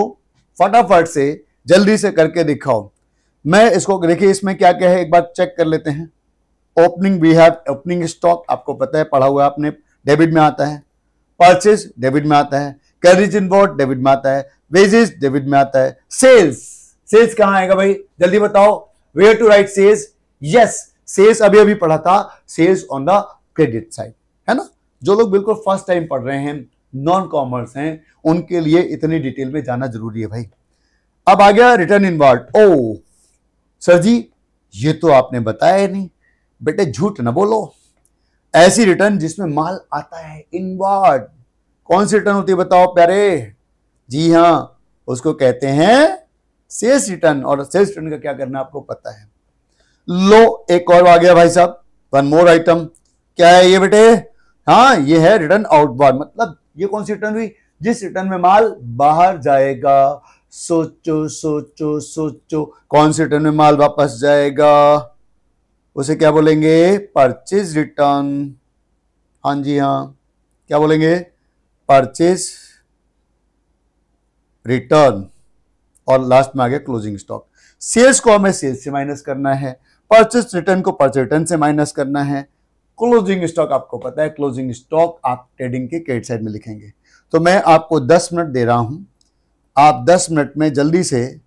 फटाफट से जल्दी से करके दिखाओ। मैं इसको देखिए, इसमें क्या क्या है एक बार चेक कर लेते हैं। Opening, we have opening stock, आपको पता है, पढ़ा हुआ है आपने, डेबिट में आता है। परचेज डेबिट में आता है। कैरेज इनवर्ड डेबिट में आता है। वेजेस डेबिट में आता है। सेल्स कहां आएगा भाई, जल्दी बताओ, where to write sales. Yes, sales अभी अभी पढ़ा था, sales on the credit side, है ना। जो लोग बिल्कुल फर्स्ट टाइम पढ़ रहे हैं, नॉन कॉमर्स हैं, उनके लिए इतनी डिटेल में जाना जरूरी है भाई। अब आ गया रिटर्न इनवर्ड। ओ सर जी, ये तो आपने बताया ही नहीं। बेटे झूठ ना बोलो, ऐसी रिटर्न जिसमें माल आता है इनवर्ड, कौन सी रिटर्न होती है बताओ प्यारे। जी हां, उसको कहते हैं सेल्स रिटर्न। और सेल्स रिटर्न का क्या करना आपको पता है। लो एक और आ गया भाई साहब, वन मोर आइटम। क्या है ये बेटे, हाँ ये है रिटर्न आउटवर्ड। मतलब ये कौन सी रिटर्न हुई, जिस रिटर्न में माल बाहर जाएगा। सोचो सोचो सोचो, कौन सी रिटर्न में माल वापस जाएगा, उसे क्या बोलेंगे, परचेज रिटर्न। हाँ जी हाँ, क्या बोलेंगे, परचेज रिटर्न। और लास्ट में आ गया क्लोजिंग स्टॉक। सेल्स को हमें सेल्स से माइनस करना है, परचेज रिटर्न को परचेज रिटर्न से माइनस करना है। क्लोजिंग स्टॉक आपको पता है, क्लोजिंग स्टॉक आप ट्रेडिंग के क्रेडिट साइड में लिखेंगे। तो मैं आपको 10 मिनट दे रहा हूं, आप 10 मिनट में जल्दी से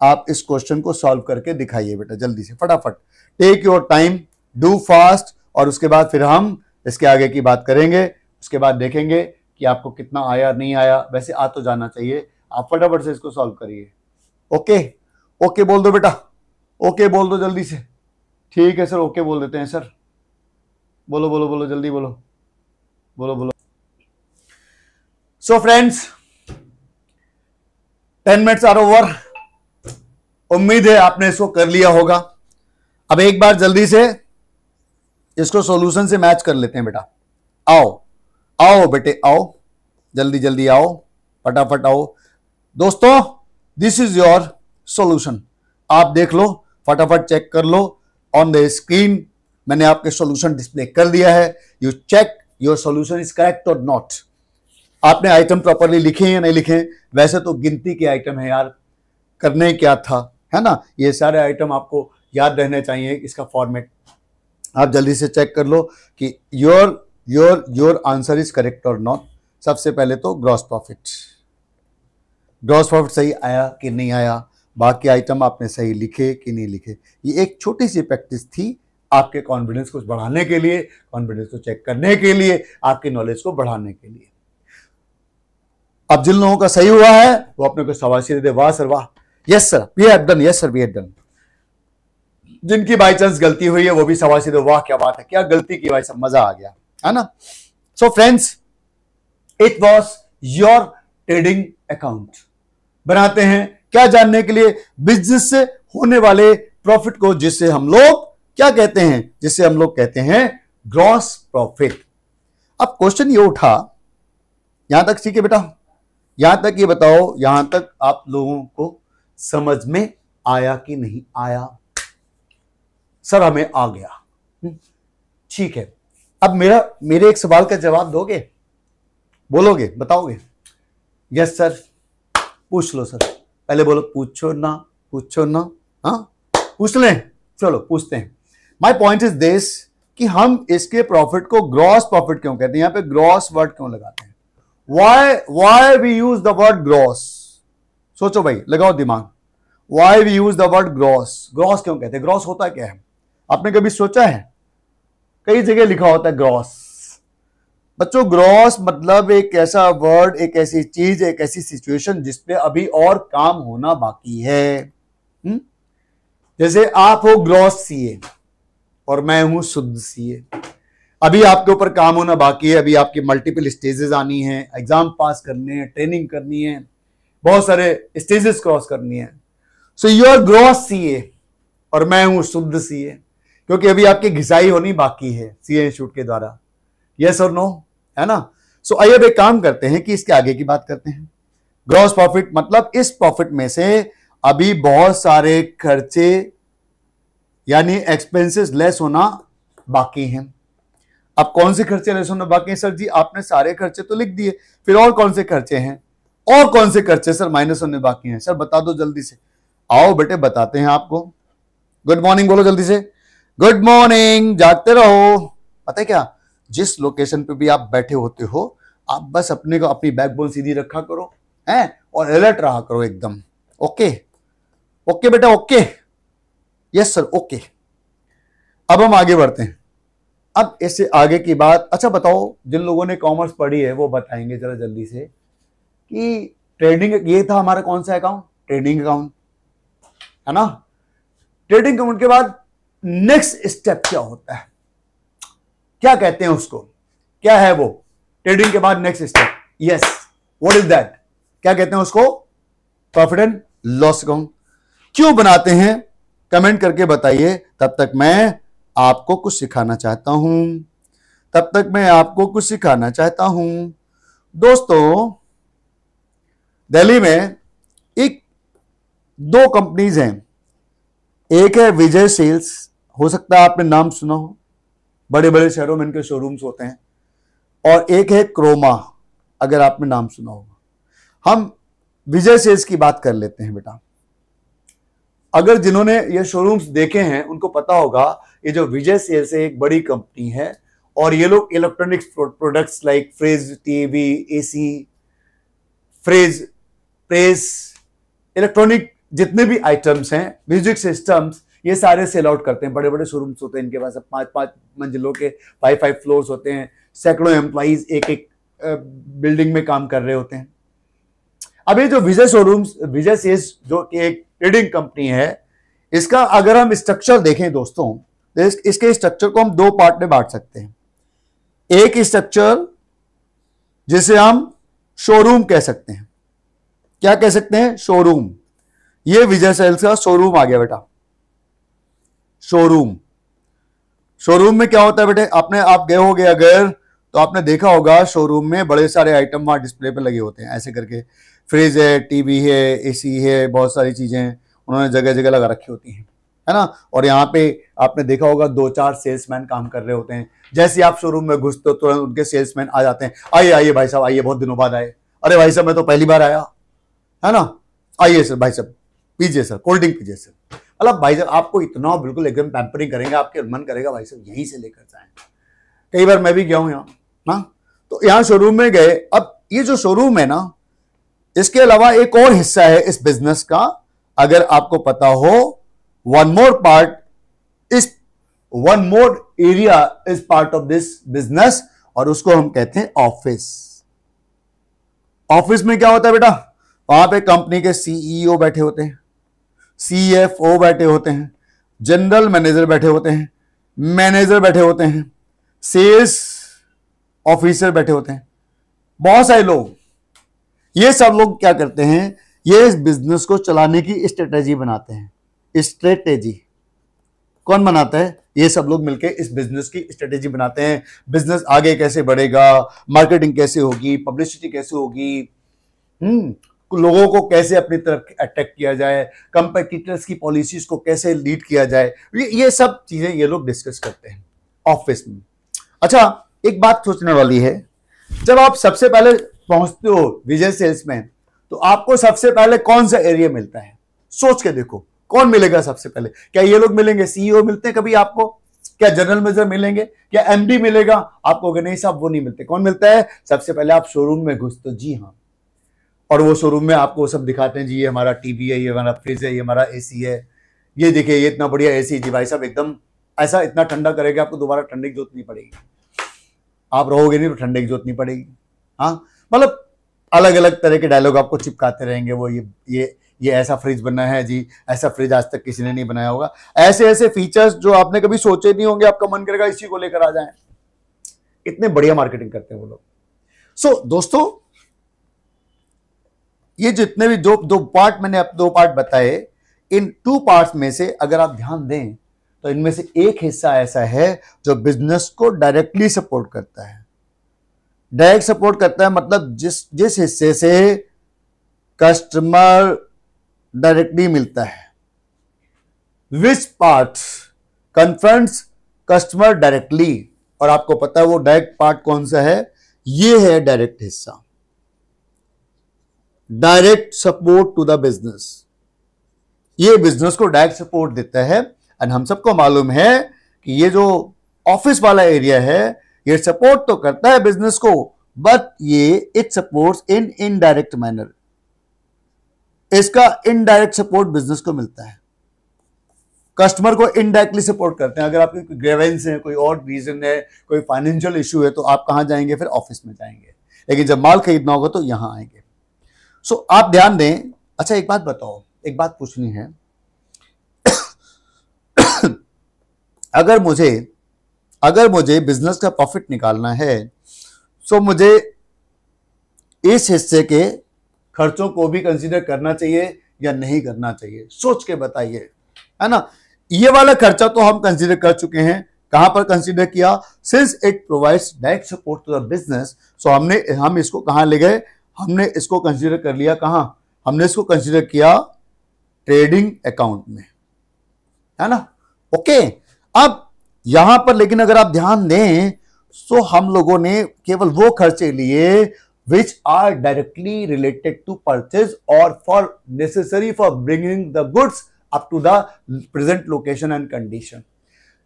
आप इस क्वेश्चन को सॉल्व करके दिखाइए बेटा, जल्दी से फटाफट, take your time, do fast. और उसके बाद फिर हम इसके आगे की बात करेंगे। उसके बाद देखेंगे कि आपको कितना आया नहीं आया, वैसे आ तो जाना चाहिए। आप फटाफट से इसको सॉल्व करिए। ओके ओके बोल दो बेटा, ओके बोल दो जल्दी से। ठीक है सर, ओके बोल देते हैं सर। बोलो बोलो बोलो, जल्दी बोलो, बोलो बोलो। So friends, 10 minutes are over. उम्मीद है आपने इसको कर लिया होगा। अब एक बार जल्दी से इसको सॉल्यूशन से मैच कर लेते हैं बेटा। आओ आओ बेटे आओ, जल्दी जल्दी आओ, फटाफट आओ। दोस्तों, दिस इज योर सॉल्यूशन। आप देख लो, फटाफट चेक कर लो ऑन द स्क्रीन। मैंने आपके सॉल्यूशन डिस्प्ले कर दिया है। You check your solution is correct और नॉट। आपने आइटम प्रॉपरली लिखे या नहीं लिखे। वैसे तो गिनती के आइटम है यार, करने क्या था, है ना। ये सारे आइटम आपको याद रहने चाहिए, इसका फॉर्मेट आप जल्दी से चेक कर लो कि योर आंसर इज करेक्ट और नॉट। सबसे पहले तो ग्रॉस प्रॉफिट सही आया कि नहीं आया, बाकी आइटम आपने सही लिखे कि नहीं लिखे। ये एक छोटी सी प्रैक्टिस थी आपके कॉन्फिडेंस को बढ़ाने के लिए, कॉन्फिडेंस को चेक करने के लिए, आपके नॉलेज को बढ़ाने के लिए। अब जिन लोगों का सही हुआ है वो अपने को शाबाशी दे दे, वाह सर वाह, yes sir we have done, yes sir we have done. जिनकी बाई चांस गलती हुई है वो भी शाबाशी दे, वाह क्या बात है, क्या गलती की भाई, सब मजा आ गया, है ना। So friends, it was your trading account. बनाते हैं क्या जानने के लिए, बिजनेस से होने वाले प्रॉफिट को, जिससे हम लोग क्या कहते हैं, जिससे हम लोग कहते हैं ग्रॉस प्रॉफिट। अब क्वेश्चन ये उठा, यहां तक ठीक है बेटा, यहां तक ये बताओ, यहां तक आप लोगों को समझ में आया कि नहीं आया। सर हमें आ गया। ठीक है, अब मेरे एक सवाल का जवाब दोगे, बोलोगे, बताओगे? Yes sir. पूछ लो सर, पहले बोलो पूछो ना, पूछो ना। हाँ पूछ लें, चलो पूछते हैं। माई पॉइंट इज दिस कि हम इसके प्रॉफिट को ग्रॉस प्रॉफिट क्यों कहते हैं, यहां पे ग्रॉस वर्ड क्यों लगाते हैं? Why we use the word gross? सोचो भाई, लगाओ दिमाग। Why we use the word gross? Gross क्यों कहते हैं? ग्रॉस होता क्या है? आपने कभी सोचा है? कई जगह लिखा होता है ग्रॉस। बच्चों ग्रॉस मतलब एक ऐसा वर्ड, एक ऐसी चीज, एक ऐसी सिचुएशन जिसपे अभी और काम होना बाकी है। जैसे आप हो ग्रॉस सीए और मैं हूं शुद्ध सीए। अभी आपके ऊपर काम होना बाकी है, अभी आपकी मल्टीपल स्टेजेस आनी है, एग्जाम पास करने हैं, ट्रेनिंग करनी है, बहुत सारे स्टेजेस क्रॉस करनी है। So you are gross CA और मैं हूं शुद्ध सीए, क्योंकि अभी आपकी घिसाई होनी बाकी है सीए इंस्टीट्यूट के द्वारा। यस और नो, है ना? सो आइए अब एक काम करते हैं कि इसके आगे की बात करते हैं। ग्रॉस प्रॉफिट मतलब इस प्रॉफिट में से अभी बहुत सारे खर्चे यानी एक्सपेंसेस लेस होना बाकी हैं। अब कौन से खर्चे लेस होना बाकी हैं? सर जी आपने सारे खर्चे तो लिख दिए, फिर और कौन से खर्चे हैं? और कौन से खर्चे सर माइनस होने बाकी हैं? सर बता दो जल्दी से। आओ बेटे बताते हैं आपको। गुड मॉर्निंग बोलो जल्दी से। Good morning. जागते रहो। पता है क्या, जिस लोकेशन पे भी आप बैठे होते हो, आप बस अपने को अपनी बैकबोन सीधी रखा करो, हैं, और अलर्ट रहा करो एकदम। ओके ओके बेटा, ओके। Yes sir, okay. अब हम आगे बढ़ते हैं। अब इससे आगे की बात, अच्छा बताओ जिन लोगों ने कॉमर्स पढ़ी है वो बताएंगे जरा जल्दी से कि ट्रेडिंग, ये था हमारा कौन सा अकाउंट? ट्रेडिंग अकाउंट, है ना? ट्रेडिंग अकाउंट के बाद नेक्स्ट स्टेप क्या होता है? क्या कहते हैं उसको? क्या है वो ट्रेडिंग के बाद next step? Yes, what is that? क्या कहते हैं उसको? Profit and loss account. क्यों बनाते हैं कमेंट करके बताइए। तब तक मैं आपको कुछ सिखाना चाहता हूं, तब तक मैं आपको कुछ सिखाना चाहता हूं। दोस्तों दिल्ली में एक दो कंपनीज हैं, एक है विजय सेल्स, हो सकता है आपने नाम सुना हो, बड़े बड़े शहरों में इनके शोरूम्स होते हैं, और एक है क्रोमा, अगर आपने नाम सुना होगा। हम विजय सेल्स की बात कर लेते हैं बेटा। अगर जिन्होंने ये शोरूम्स देखे हैं उनको पता होगा ये जो विजय सेल्स है एक बड़ी कंपनी है, और ये लोग electronics products like fridge, TV, AC, fridge, press, electronic जितने भी आइटम्स हैं, म्यूजिक सिस्टम्स, ये सारे सेल आउट करते हैं। बड़े बड़े शोरूम्स होते हैं इनके पास, 5-5 मंजिलों के 5 फ्लोर्स होते हैं, सैकड़ों एम्प्लॉइज एक एक बिल्डिंग में काम कर रहे होते हैं। अब ये जो विजय शोरूम्स, विजय सेल्स जो कि एक ट्रेडिंग कंपनी है, इसका अगर हम स्ट्रक्चर देखें दोस्तों, तो इसके स्ट्रक्चर को हम दो पार्ट में बांट सकते हैं। एक स्ट्रक्चर जिसे हम शोरूम कह सकते हैं। क्या कह सकते हैं? शोरूम। ये विजय सेल्स का शोरूम आ गया बेटा। शोरूम, शोरूम में क्या होता है बेटे? आप गए होगे अगर, तो आपने देखा होगा शोरूम में बड़े सारे आइटम वहां डिस्प्ले पे लगे होते हैं ऐसे करके। फ्रिज है, टीवी है, एसी है, बहुत सारी चीजें उन्होंने जगह जगह लगा रखी होती हैं, है ना? और यहाँ पे आपने देखा होगा 2-4 सेल्समैन काम कर रहे होते हैं। जैसे आप शोरूम में घुसते हो तुरंत उनके सेल्समैन आ जाते हैं। आइए आइए भाई साहब आइए, बहुत दिनों बाद आए। अरे भाई साहब मैं तो पहली बार आया, है ना? आइए सर, भाई साहब पीजिए सर, कोल्ड ड्रिंक पीजिए सर। मतलब भाई साहब आपको इतना बिल्कुल एकदम पैम्परिंग करेंगे, आपके मन करेगा भाई साहब यहीं से लेकर जाएं। कई बार मैं भी गया हूं यहाँ ना, तो यहाँ शोरूम में गए। अब ये जो शोरूम है ना, इसके अलावा एक और हिस्सा है इस बिजनेस का, अगर आपको पता हो, one more area is part of this business, और उसको हम कहते हैं ऑफिस। ऑफिस में क्या होता है बेटा? वहां पे कंपनी के सीईओ बैठे होते हैं, सीएफओ बैठे होते हैं, जनरल मैनेजर बैठे होते हैं, मैनेजर बैठे होते हैं, सेल्स ऑफिसर बैठे होते हैं, बहुत सारे लोग। ये सब लोग क्या करते हैं? ये इस बिजनेस को चलाने की स्ट्रेटेजी बनाते हैं। स्ट्रेटेजी कौन बनाता है? ये सब लोग मिलकर इस बिजनेस की स्ट्रेटेजी बनाते हैं। बिजनेस आगे कैसे बढ़ेगा, मार्केटिंग कैसे होगी, पब्लिसिटी कैसे होगी, लोगों को कैसे अपनी तरफ अट्रैक्ट किया जाए, कंपेटिटर्स की पॉलिसीज को कैसे लीड किया जाए, ये सब चीजें ये लोग डिस्कस करते हैं ऑफिस में। अच्छा, एक बात सोचने वाली है, जब आप सबसे पहले पहुंचते हो विजय सेल्स में, तो आपको सबसे पहले कौन सा एरिया मिलता है? सोच के देखो, कौन मिलेगा सबसे पहले? क्या ये लोग मिलेंगे? सीईओ मिलते हैं कभी आपको? क्या जनरल मैनेजर मिलेंगे? क्या एमडी मिलेगा आपको? अगर नहीं साहब, वो नहीं मिलते। कौन मिलता है सबसे पहले? आप शोरूम में घुसते हो, जी हाँ, और वो शोरूम में आपको सब दिखाते हैं, जी ये हमारा टीवी है, ये हमारा फ्रिज है, ये हमारा एसी है, ये देखिए ये इतना बढ़िया एसी, जी भाई साहब एकदम ऐसा इतना ठंडा करेगा आपको दोबारा ठंडे की जरूरत नहीं पड़ेगी, आप रहोगे नहीं तो ठंडे की जरूरत नहीं पड़ेगी। हाँ, मतलब अलग अलग तरह के डायलॉग आपको चिपकाते रहेंगे, वो ये ऐसा फ्रिज बना है जी, ऐसा फ्रिज आज तक किसी ने नहीं बनाया होगा, ऐसे ऐसे फीचर्स जो आपने कभी सोचे नहीं होंगे, आपका मन करेगा इसी को लेकर आ जाए। इतने बढ़िया मार्केटिंग करते हैं वो लोग। सो दोस्तों, ये जितने भी दो पार्ट मैंने दो पार्ट बताए, इन 2 पार्ट्स में से अगर आप ध्यान दें तो इनमें से एक हिस्सा ऐसा है जो बिजनेस को डायरेक्टली सपोर्ट करता है। डायरेक्ट सपोर्ट करता है मतलब जिस हिस्से से कस्टमर डायरेक्टली मिलता है। Which part confronts customer directly, और आपको पता है वो डायरेक्ट पार्ट कौन सा है? ये है डायरेक्ट हिस्सा, direct support to the business. ये बिजनेस को डायरेक्ट सपोर्ट देता है। एंड हम सबको मालूम है कि ये जो ऑफिस वाला एरिया है, ये सपोर्ट तो करता है बिजनेस को, बट ये it supports in indirect manner. इसका इनडायरेक्ट सपोर्ट बिजनेस को मिलता है। कस्टमर को इनडायरेक्टली सपोर्ट करते हैं। अगर आपकी कोई ग्रेवेंस है, कोई और रीजन है, कोई फाइनेंशियल इशू है, तो आप कहां जाएंगे? फिर ऑफिस में जाएंगे। लेकिन जब माल खरीदना होगा तो यहां आएंगे। सो आप ध्यान दें। अच्छा, एक बात बताओ, एक बात पूछनी है। अगर मुझे बिजनेस का प्रॉफिट निकालना है, सो मुझे इस हिस्से के खर्चों को भी कंसीडर करना चाहिए या नहीं करना चाहिए? सोच के बताइए, है ना। ये वाला खर्चा तो हम कंसीडर कर चुके हैं। कहां पर कंसीडर किया? Since it provides direct support to the business, so हम इसको कहां ले गए? हमने इसको कंसीडर कर लिया कहां? हमने इसको कंसीडर किया ट्रेडिंग अकाउंट में, है ना। ओके, अब यहां पर लेकिन अगर आप ध्यान दें, सो हम लोगों ने केवल वो खर्चे लिए which are directly related to purchase or for necessary for bringing the goods up to the present location and condition.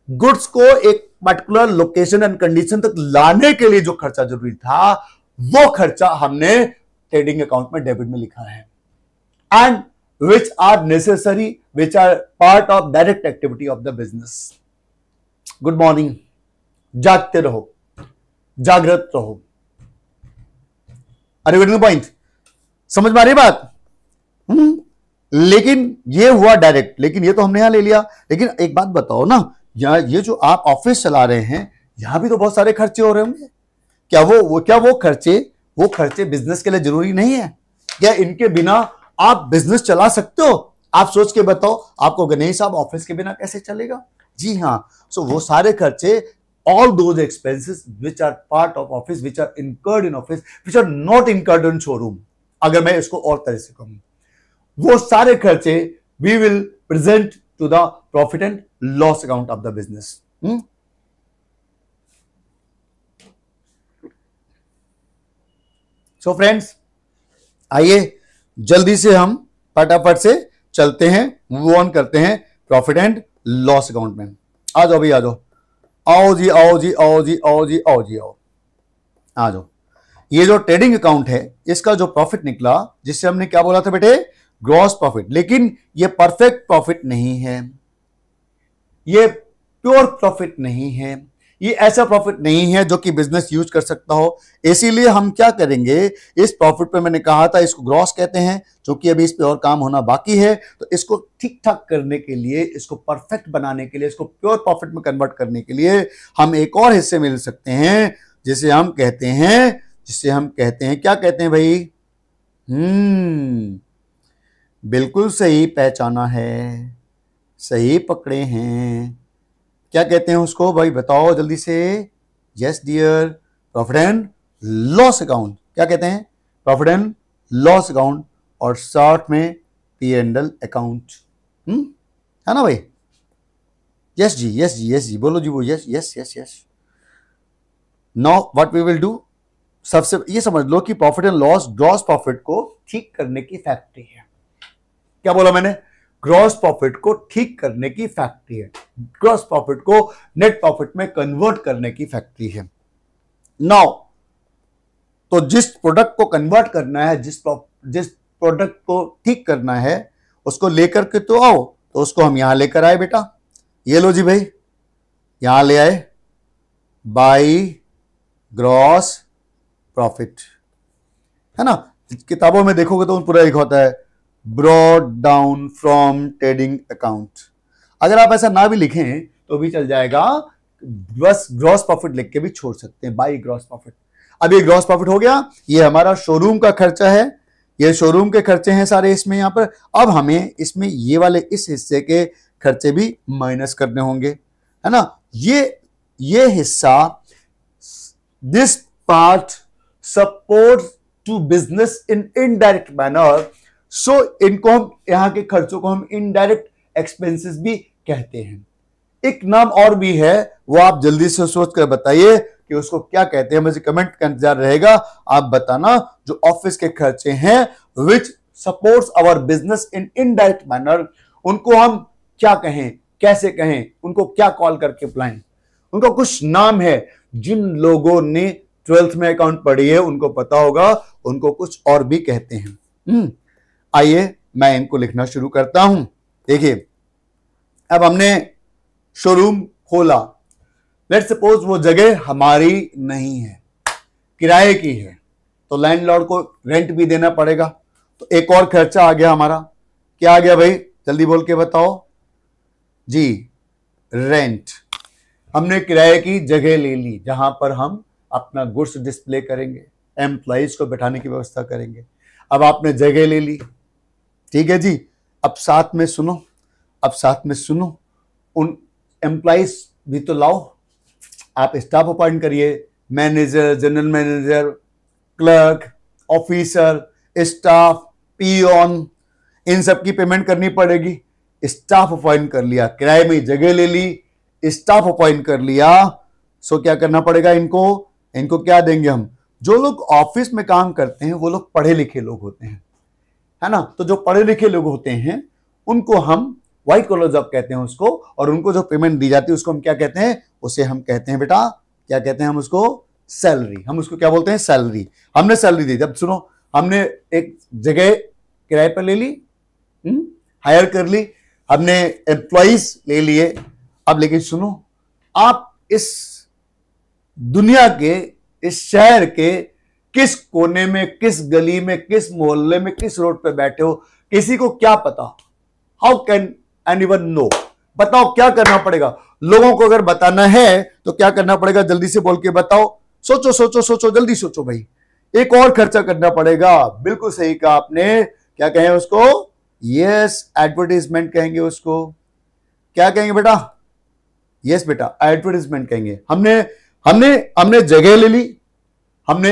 Goods को एक पर्टिकुलर लोकेशन एंड कंडीशन तक लाने के लिए जो खर्चा जरूरी था, वो खर्चा हमने ट्रेडिंग अकाउंट में डेबिट में लिखा है। And which are necessary, which are part of direct activity of the business. Good morning, जागते रहो, जागृत रहो। Are you getting the point? समझ में आ रही बात? लेकिन ये हुआ डायरेक्ट, लेकिन ये तो हमने यहां ले लिया। लेकिन एक बात बताओ ना, ये जो आप ऑफिस चला रहे हैं, यहां भी तो बहुत सारे खर्चे हो रहे होंगे। क्या वो खर्चे बिजनेस के लिए जरूरी नहीं है? क्या इनके बिना आप बिजनेस चला सकते हो? आप सोच के बताओ, आपको गणेश साहब ऑफिस के बिना कैसे चलेगा? जी हां। सो वो सारे खर्चे, all those expenses which are part of office, which are incurred in office, which are not incurred in showroom, अगर मैं इसको और तरह से कहूं, वो सारे खर्चे we will present to the profit and loss account of the business. So friends, आइए जल्दी से हम फटाफट से चलते हैं, मूव ऑन करते हैं प्रॉफिट एंड लॉस अकाउंट में। आ जाओ भाई, आ जाओ, आओ जी, आओ जी, आओ जी, आओ जी, आओ जी, आओ, आ जाओ। ये जो ट्रेडिंग अकाउंट है, इसका जो प्रॉफिट निकला, जिससे हमने क्या बोला था बेटे? Gross profit. लेकिन ये परफेक्ट प्रॉफिट नहीं है, ये प्योर प्रॉफिट नहीं है, ये ऐसा प्रॉफिट नहीं है जो कि बिजनेस यूज कर सकता हो। इसीलिए हम क्या करेंगे, इस प्रॉफिट पे मैंने कहा था इसको ग्रॉस कहते हैं, क्योंकि अभी इस पे और काम होना बाकी है। तो इसको ठीक ठाक करने के लिए, इसको परफेक्ट बनाने के लिए, इसको प्योर प्रॉफिट में कन्वर्ट करने के लिए हम एक और हिस्से मिल सकते हैं, जिसे हम कहते हैं क्या कहते हैं भाई? बिल्कुल सही पहचाना है, सही पकड़े हैं। क्या कहते हैं उसको भाई? बताओ जल्दी से। Yes dear, profit and loss account. क्या कहते हैं? प्रॉफिट एंड लॉस अकाउंट, और शॉर्ट में P&L अकाउंट। है ना भाई? यस जी, यस जी, यस जी, बोलो जी, वो yes yes yes yes. Now what we will do, सबसे ये समझ लो कि profit and loss gross profit को ठीक करने की फैक्ट्री है। क्या बोला मैंने? ग्रॉस प्रॉफिट को ठीक करने की फैक्ट्री है, ग्रॉस प्रॉफिट को नेट प्रॉफिट में कन्वर्ट करने की फैक्ट्री है। नाउ तो जिस प्रोडक्ट को कन्वर्ट करना है, जिस प्रोडक्ट को ठीक करना है, उसको लेकर के तो आओ, तो उसको हम यहां लेकर आए बेटा, ये लो जी भाई, यहां ले आए, बाई ग्रॉस प्रॉफिट, है ना? किताबों में देखोगे तो पूरा एक होता है brought down from trading account. अगर आप ऐसा ना भी लिखें तो भी चल जाएगा, बस ग्रॉस प्रॉफिट लिख के भी छोड़ सकते हैं, बाई ग्रॉस प्रॉफिट। अब ये ग्रॉस प्रॉफिट हो गया, ये हमारा शोरूम का खर्चा है, ये शोरूम के खर्चे हैं सारे इसमें यहां पर। अब हमें इसमें ये वाले इस हिस्से के खर्चे भी माइनस करने होंगे, है ना? ये हिस्सा, this part support to business in indirect manner, so इनको हम, यहां के खर्चों को हम इनडायरेक्ट एक्सपेंसेस भी कहते हैं। एक नाम और भी है, वो आप जल्दी से सोच कर बताइए कि उसको क्या कहते हैं, मुझे कमेंट का इंतजार रहेगा, आप बताना। जो ऑफिस के खर्चे हैं which supports our business in indirect manner, उनको हम क्या कहें, कैसे कहें, उनको क्या कॉल करके बुलाएं? उनका कुछ नाम है, जिन लोगों ने 12th में अकाउंट पढ़ी है उनको पता होगा, उनको कुछ और भी कहते हैं। आइए मैं इनको लिखना शुरू करता हूं। देखिए, अब हमने शोरूम खोला, लेट्स सपोज वो जगह हमारी नहीं है, किराए की है, तो लैंडलॉर्ड को रेंट भी देना पड़ेगा। तो एक और खर्चा आ गया हमारा, क्या आ गया भाई, जल्दी बोल के बताओ जी, रेंट। हमने किराए की जगह ले ली जहां पर हम अपना गुड्स डिस्प्ले करेंगे, एम्प्लॉइज को बैठाने की व्यवस्था करेंगे। अब आपने जगह ले ली, ठीक है जी। अब साथ में सुनो, उन एम्प्लॉइज भी तो लाओ, आप स्टाफ अपॉइंट करिए, manager, general manager, clerk, officer, staff, peon, इन सब की पेमेंट करनी पड़ेगी। स्टाफ अपॉइंट कर लिया, किराए में जगह ले ली, स्टाफ अपॉइंट कर लिया, सो क्या करना पड़ेगा इनको क्या देंगे हम? जो लोग ऑफिस में काम करते हैं वो लोग पढ़े लिखे लोग होते हैं, है ना? तो जो पढ़े लिखे लोग होते हैं उनको हम व्हाइट कॉलर जॉब कहते हैं उसको, और उनको जो पेमेंट दी जाती है उसको हम क्या कहते हैं? उसे हम कहते हैं बेटा, क्या कहते हैं हम उसको? सैलरी। हम उसको क्या बोलते हैं? सैलरी। हमने सैलरी दी, जब सुनो, हमने एक जगह किराए पर ले ली, हायर कर ली, हमने एम्प्लॉइज ले लिए। अब लेकिन सुनो, आप इस दुनिया के, इस शहर के किस कोने में, किस गली में, किस मोहल्ले में, किस रोड पे बैठे हो, किसी को क्या पता? How can anyone know? बताओ क्या करना पड़ेगा? लोगों को अगर बताना है तो क्या करना पड़ेगा? जल्दी से बोल के बताओ, सोचो, जल्दी सोचो भाई। एक और खर्चा करना पड़ेगा, बिल्कुल सही कहा आपने, क्या कहें उसको? यस, एडवर्टाइजमेंट कहेंगे उसको। क्या कहेंगे बेटा? यस बेटा, एडवर्टाइजमेंट कहेंगे। हमने जगह ले ली, हमने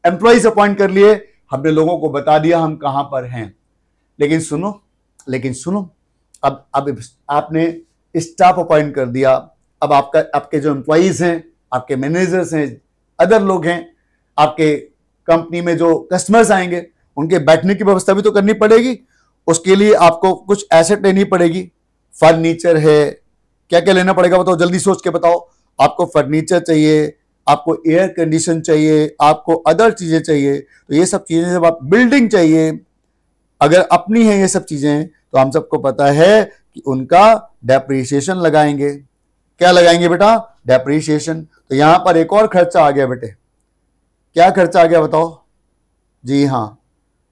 एम्प्लॉइज अपॉइंट कर लिए, हमने लोगों को बता दिया हम कहां पर हैं। लेकिन सुनो, अब आपने स्टाफ अपॉइंट कर दिया। अब आपके जो एम्प्लॉइज हैं, आपके मैनेजर्स हैं, अदर लोग हैं, आपके कंपनी में जो कस्टमर्स आएंगे उनके बैठने की व्यवस्था भी तो करनी पड़ेगी। उसके लिए आपको कुछ एसेट लेनी पड़ेगी, फर्नीचर है, क्या क्या लेना पड़ेगा बताओ, जल्दी सोच के बताओ। आपको फर्नीचर चाहिए, आपको एयर कंडीशन चाहिए, आपको अदर चीजें चाहिए। तो ये सब चीजें, जब आप बिल्डिंग चाहिए, अगर अपनी है ये सब चीजें, तो हम सबको पता है कि उनका डेप्रिसिएशन लगाएंगे। क्या लगाएंगे बेटा? डेप्रिसिएशन। तो यहां पर एक और खर्चा आ गया बेटे, क्या खर्चा आ गया बताओ? जी हां,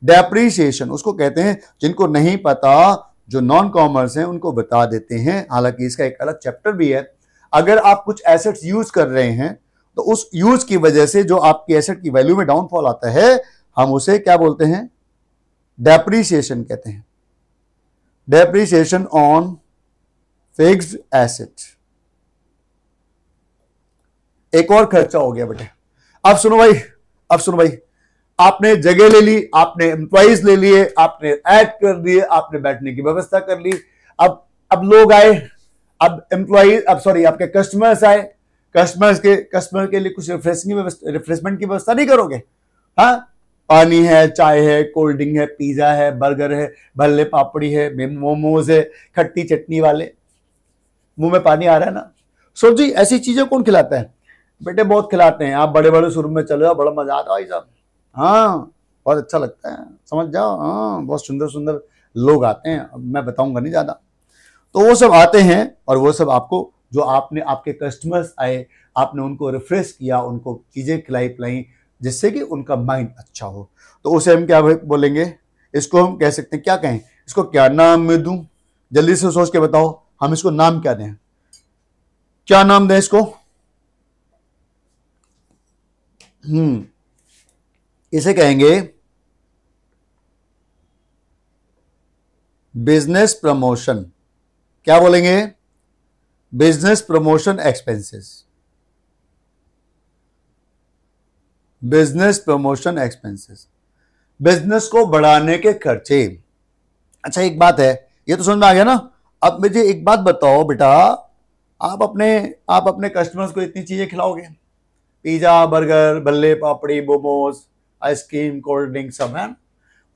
डेप्रिसिएशन। उसको कहते हैं, जिनको नहीं पता, जो नॉन कॉमर्स हैं उनको बता देते हैं, हालांकि इसका एक अलग चैप्टर भी है। अगर आप कुछ एसेट्स यूज कर रहे हैं तो उस यूज की वजह से जो आपकी एसेट की वैल्यू में डाउनफॉल आता है, हम उसे क्या बोलते हैं? डेप्रिसिएशन कहते हैं। Depreciation on fixed asset. एक और खर्चा हो गया बेटे। अब सुनो भाई, आपने जगह ले ली, आपने एम्प्लॉइज ले लिए, आपने ऐड कर दिए, आपने बैठने की व्यवस्था कर ली। अब लोग आए, अब एम्प्लॉइज, अब सॉरी आपके कस्टमर्स आए, कस्टमर के लिए कुछ रिफ्रेशमेंट की व्यवस्था नहीं करोगे? हाँ, पानी है, चाय है, कोल्ड ड्रिंक है, पिज्जा है, बर्गर है, भल्ले पापड़ी है, मोमोज है, खट्टी चटनी वाले, मुंह में पानी आ रहा है ना। सो जी ऐसी चीजें कौन खिलाता है? बेटे बहुत खिलाते हैं। आप बड़े बड़े शोरूम में चले जाओ, बड़ा मजा आता है भाई साहब। हाँ, बहुत अच्छा लगता है, समझ जाओ। हाँ, बहुत सुंदर सुंदर लोग आते हैं, अब मैं बताऊंगा नहीं ज्यादा। तो वो सब आते हैं और वो सब आपको, जो आपने, आपके कस्टमर्स आए, आपने उनको रिफ्रेश किया, उनको चीजें खिलाई पिलाई, जिससे कि उनका माइंड अच्छा हो, तो उसे हम क्या बोलेंगे? इसको हम कह सकते हैं, क्या कहें इसको, क्या नाम में दूं? जल्दी से सोच के बताओ, हम इसको नाम क्या दें? क्या नाम दें इसको? इसे कहेंगे बिजनेस प्रमोशन। क्या बोलेंगे? Business promotion expenses. Business promotion expenses, business को बढ़ाने के खर्चे। अच्छा एक बात है, ये तो समझ में आ गया ना। अब मुझे एक बात बताओ बेटा, आप अपने कस्टमर्स को इतनी चीजें खिलाओगे, पिज्जा, बर्गर, भल्ले पापड़ी, मोमोज, आइसक्रीम, कोल्ड ड्रिंक सब है,